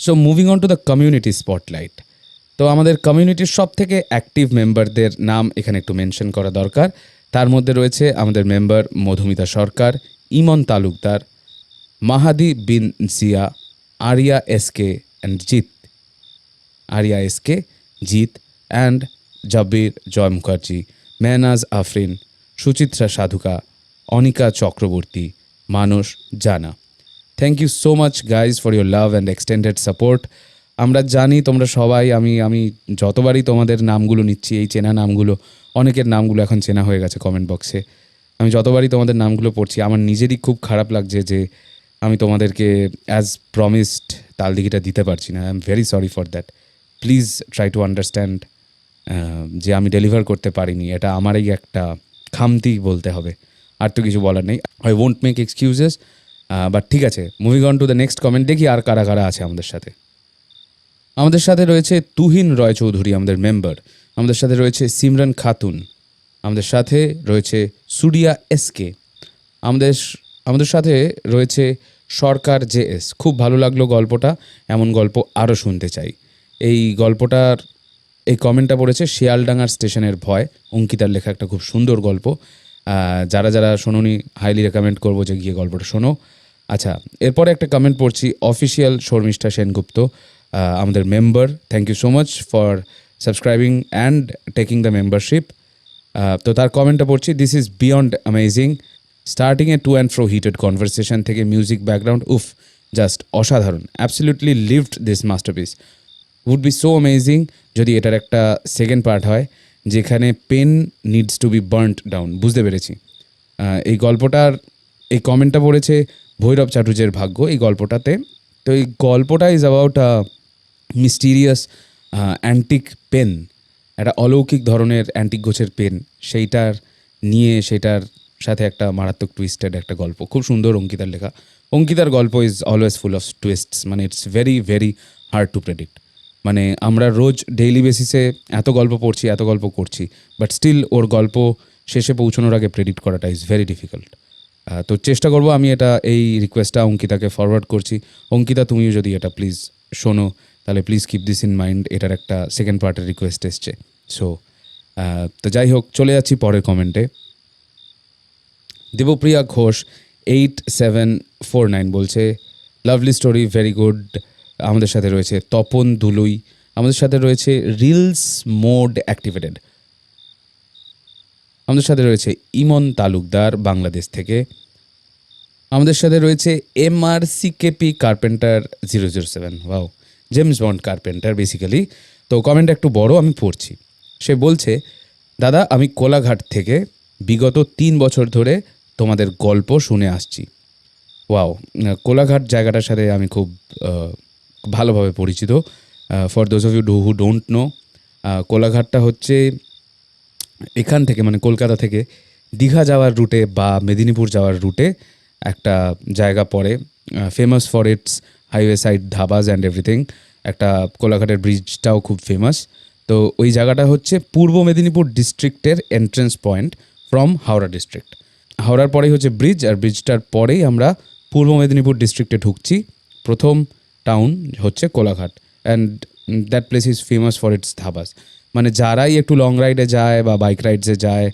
So moving on to the community spotlight. তো আমাদের কমিউনিটির সব থেকে অ্যাক্টিভ মেম্বারদের নাম এখানে একটু মেনশন করা দরকার। তার মধ্যে রয়েছে আমাদের member Madhumita Sarkar, Emon Talukdar, Mahadi bin Zia, Ariya SK Jeet and Jabir Joy Mukherjee, Mehnaz Afrin, Suchitra Sadhuka, Anika Chakraborty, Manas Jana. Thank you so much guys for your love and extended support. আমরা জানি তোমরা সবাই, আমি যতবারই তোমাদের নামগুলো নিচ্ছি, এই চেনা নামগুলো, অনেকের নামগুলো এখন চেনা হয়ে গেছে কমেন্ট বক্সে, আমি যতবারই তোমাদের নামগুলো পড়ছি আমার নিজেরই খুব খারাপ লাগছে যে আমি তোমাদেরকে অ্যাজ প্রমিসড তালদিঘিটা দিতে পারছি না। I am very sorry for that. Please try to understand যে আমি ডেলিভার করতে পারিনি, এটা আমারই একটা খামতি বলতে হবে, আর তো কিছু বলার নেই। I won't make excuses, but ঠিক আছে, moving on to the next comment. দেখি আর কারা কারা আছে আমাদের সাথে। আমাদের সাথে রয়েছে তুহিন রয় চৌধুরী, আমাদের মেম্বার। আমাদের সাথে রয়েছে সিমরান খাতুন, আমাদের সাথে রয়েছে সুরিয়া এসকে, আমাদের আমাদের সাথে রয়েছে সরকার জেএস। খুব ভালো লাগলো গল্পটা, এমন গল্প আরও শুনতে চাই। এই গল্পটার এই কমেন্টটা পড়েছে শিয়ালডাঙ্গার স্টেশনের ভয়, অঙ্কিতার লেখা একটা খুব সুন্দর গল্প। যারা যারা শোনোনি হাইলি রেকমেন্ড করবো যে গিয়ে গল্পটা শোনো। আচ্ছা, এরপরে একটা কমেন্ট পড়ছি অফিসিয়াল শর্মিষ্ঠা সেনগুপ্ত, আমাদের member. Thank you so much for subscribing and taking the membership. তো তার কমেন্টটা পড়ছি, this is beyond amazing, starting a to and fro heated conversation থেকে মিউজিক ব্যাকগ্রাউন্ড, উফ জাস্ট অসাধারণ, absolutely lived this masterpiece. Would be so amazing যদি এটার একটা সেকেন্ড পার্ট হয় যেখানে pen needs to be burned down. বুঝতে পেরেছি। এই গল্পটার এই কমেন্টটা পড়েছে ভৈরব চাটুর্যের ভাগ্য এই গল্পটাতে। তো এই গল্পটা is about mysterious antique pen, একটা অলৌকিক ধরনের অ্যান্টিক গোছের পেন, সেইটার সেটার সাথে একটা মারাত্মক টুইস্টেড একটা গল্প। খুব সুন্দর অঙ্কিতার লেখা। অঙ্কিতার গল্প ইজ অলওয়েজ ফুল অফ টুইস্টস, মানে it's very very hard to predict. মানে আমরা রোজ ডেইলি বেসিসে এত গল্প পড়ছি, এত গল্প করছি, বাট স্টিল ওর গল্প শেষে পৌঁছানোর আগে প্রেডিক্ট করাটা ইজ ভেরি ডিফিকাল্ট। তো চেষ্টা করবো আমি এটা, এই রিকোয়েস্টটা অঙ্কিতাকে ফরওয়ার্ড করছি। অঙ্কিতা, তুমিও যদি এটা প্লিজ শোনো তাহলে please keep this in mind, এটার একটা সেকেন্ড পার্টের রিকোয়েস্ট এসছে। সো তো যাই হোক, চলে যাচ্ছি পরের কমেন্টে। দেবপ্রিয়া ঘোষ 8749 বলছে, লাভলি স্টোরি, ভেরি গুড। আমাদের সাথে রয়েছে তপন দুলুই, আমাদের সাথে রয়েছে রিলস মোড অ্যাক্টিভেটেড, আমাদের সাথে রয়েছে ইমন তালুকদার বাংলাদেশ থেকে, আমাদের সাথে রয়েছে MRCKP carpenter 007, wow, James bond carpenter basically. তো কমেন্ট একটু বড়, আমি পড়ছি। সে বলছে, দাদা আমি কোলাঘাট থেকে বিগত 3 বছর ধরে তোমাদের গল্প শুনে আসছি। ওয়াও, কোলাঘাট জায়গাটার সাথে আমি খুব ভালোভাবে পরিচিত। For those of you who don't know, কোলাঘাটটা হচ্ছে এখান থেকে, মানে কলকাতা থেকে দীঘা যাওয়ার রুটে বা মেদিনীপুর যাওয়ার রুটে একটা জায়গা পড়ে, famous for its highway side dhabas and everything. একটা কোলাঘাটের ব্রিজটাও খুব ফেমাস। তো ওই জায়গাটা হচ্ছে পূর্ব মেদিনীপুর ডিস্ট্রিক্টের entrance point from Howrah district. হাওড়ার পরেই হচ্ছে ব্রিজ, আর ব্রিজটার পরেই আমরা পূর্ব মেদিনীপুর ডিস্ট্রিক্টে ঢুকছি। প্রথম টাউন হচ্ছে Kolaghat, and that place is famous for its dhabas. মানে যারাই একটু লং রাইডে যায় বা বাইক রাইডসে যায়,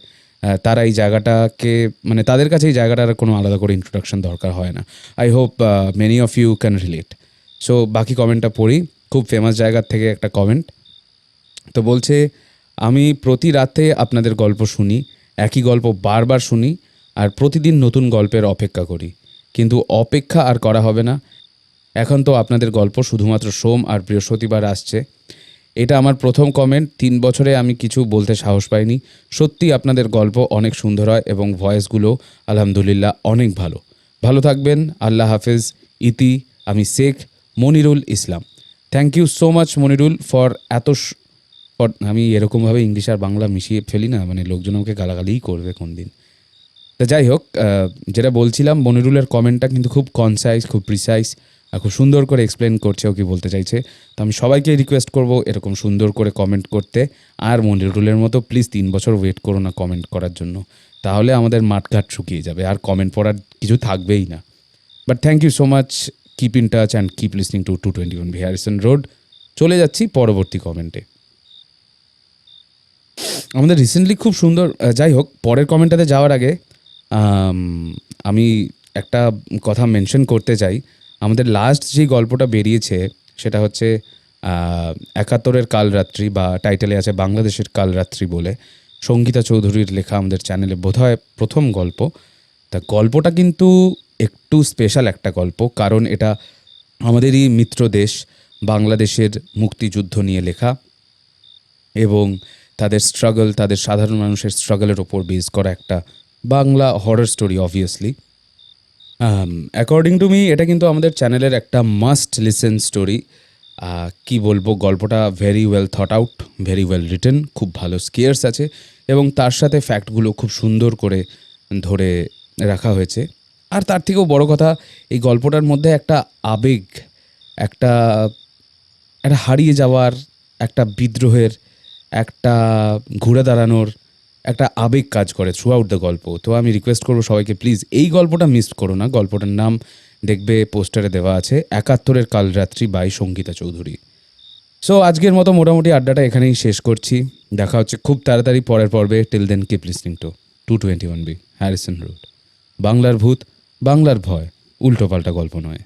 তারা এই জায়গাটাকে, মানে তাদের কাছে এই জায়গাটার কোনো আলাদা করে ইন্ট্রোডাকশন দরকার হয় না। I hope many of you can relate. So বাকি কমেন্টটা পড়ি, খুব ফেমাস জায়গার থেকে একটা কমেন্ট। তো বলছে, আমি প্রতি রাতে আপনাদের গল্প শুনি, একই গল্প বারবার শুনি, আর প্রতিদিন নতুন গল্পের অপেক্ষা করি, কিন্তু অপেক্ষা আর করা হবে না। এখন তো আপনাদের গল্প শুধুমাত্র সোম আর বৃহস্পতিবার আসছে। এটা আমার প্রথম কমেন্ট। 3 বছরে আমি কিছু বলতে সাহস পাইনি। সত্যি আপনাদের গল্প অনেক সুন্দর হয় এবং ভয়েসগুলো আলহামদুলিল্লাহ অনেক ভালো। ভালো থাকবেন, আল্লাহ হাফেজ। ইতি, আমি Sheikh Monirul Islam. Thank you so much Monirul for আমি এরকমভাবে ইংলিশ আর বাংলা মিশিয়ে ফেলি না, মানে লোকজন আমাকে গালাগালিই করবে কোন দিন। তো যাই হোক, যেটা বলছিলাম, মনিরুলের কমেন্টটা কিন্তু খুব কনসাইজ, খুব প্রিসাইজ, আর খুব সুন্দর করে এক্সপ্লেন করছে ও কী বলতে চাইছে। তো আমি সবাইকে রিকোয়েস্ট করব এরকম সুন্দর করে কমেন্ট করতে। আর মনিরুলের মতো প্লিজ 3 বছর ওয়েট করো না কমেন্ট করার জন্য, তাহলে আমাদের মাঠঘাট শুকিয়ে যাবে আর কমেন্ট পড়ার কিছু থাকবেই না। But thank you so much, keep in touch and keep listening to 221 Harrison road. চলে যাচ্ছি পরবর্তী কমেন্টে। আমাদের রিসেন্টলি খুব সুন্দর, যাই হোক, পরের কমেন্টটাতে যাওয়ার আগে আমি একটা কথা মেনশন করতে চাই। আমাদের লাস্ট যে গল্পটা বেরিয়েছে সেটা হচ্ছে 71-এর কালরাত্রি, বা টাইটেলে আছে বাংলাদেশের কালরাত্রি বলে, সঙ্গীতা চৌধুরীর লেখা, আমাদের চ্যানেলে বোধহয় প্রথম গল্প। তা গল্পটা কিন্তু একটু স্পেশাল একটা গল্প, কারণ এটা আমাদেরই মিত্র দেশ বাংলাদেশের মুক্তিযুদ্ধ নিয়ে লেখা এবং তাদের স্ট্রাগল, তাদের সাধারণ মানুষের স্ট্রাগলের ওপর বেস করা একটা Bangla horror story obviously. According to me এটা কিন্তু আমাদের চ্যানেলের একটা মাস্ট লিসেন স্টোরি। কি বলবো, গল্পটা very well thought out, very well written, খুব ভালো স্কেয়ার্স আছে এবং তার সাথে ফ্যাক্টগুলো খুব সুন্দর করে ধরে রাখা হয়েছে। আর তার থেকেও বড় কথা, এই গল্পটার মধ্যে একটা আবেগ, একটা হারিয়ে যাওয়ার, একটা বিদ্রোহের, একটা ঘুরে দাঁড়ানোর, একটা আবেগ কাজ করে থ্রু আউট দ্য গল্প। তো আমি রিকোয়েস্ট করবো সবাইকে, প্লিজ এই গল্পটা মিস করো না। গল্পটার নাম দেখবে পোস্টারে দেওয়া আছে, ৭১-এর কালরাত্রি বাই সঙ্গীতা চৌধুরী। সো আজকের মতো মোটামুটি আড্ডাটা এখানেই শেষ করছি। দেখা হচ্ছে খুব তাড়াতাড়ি পরের পর্বে। Till then keep listening to 221B Harrison road. বাংলার ভূত, বাংলার ভয়, উল্টোপাল্টা গল্প নয়।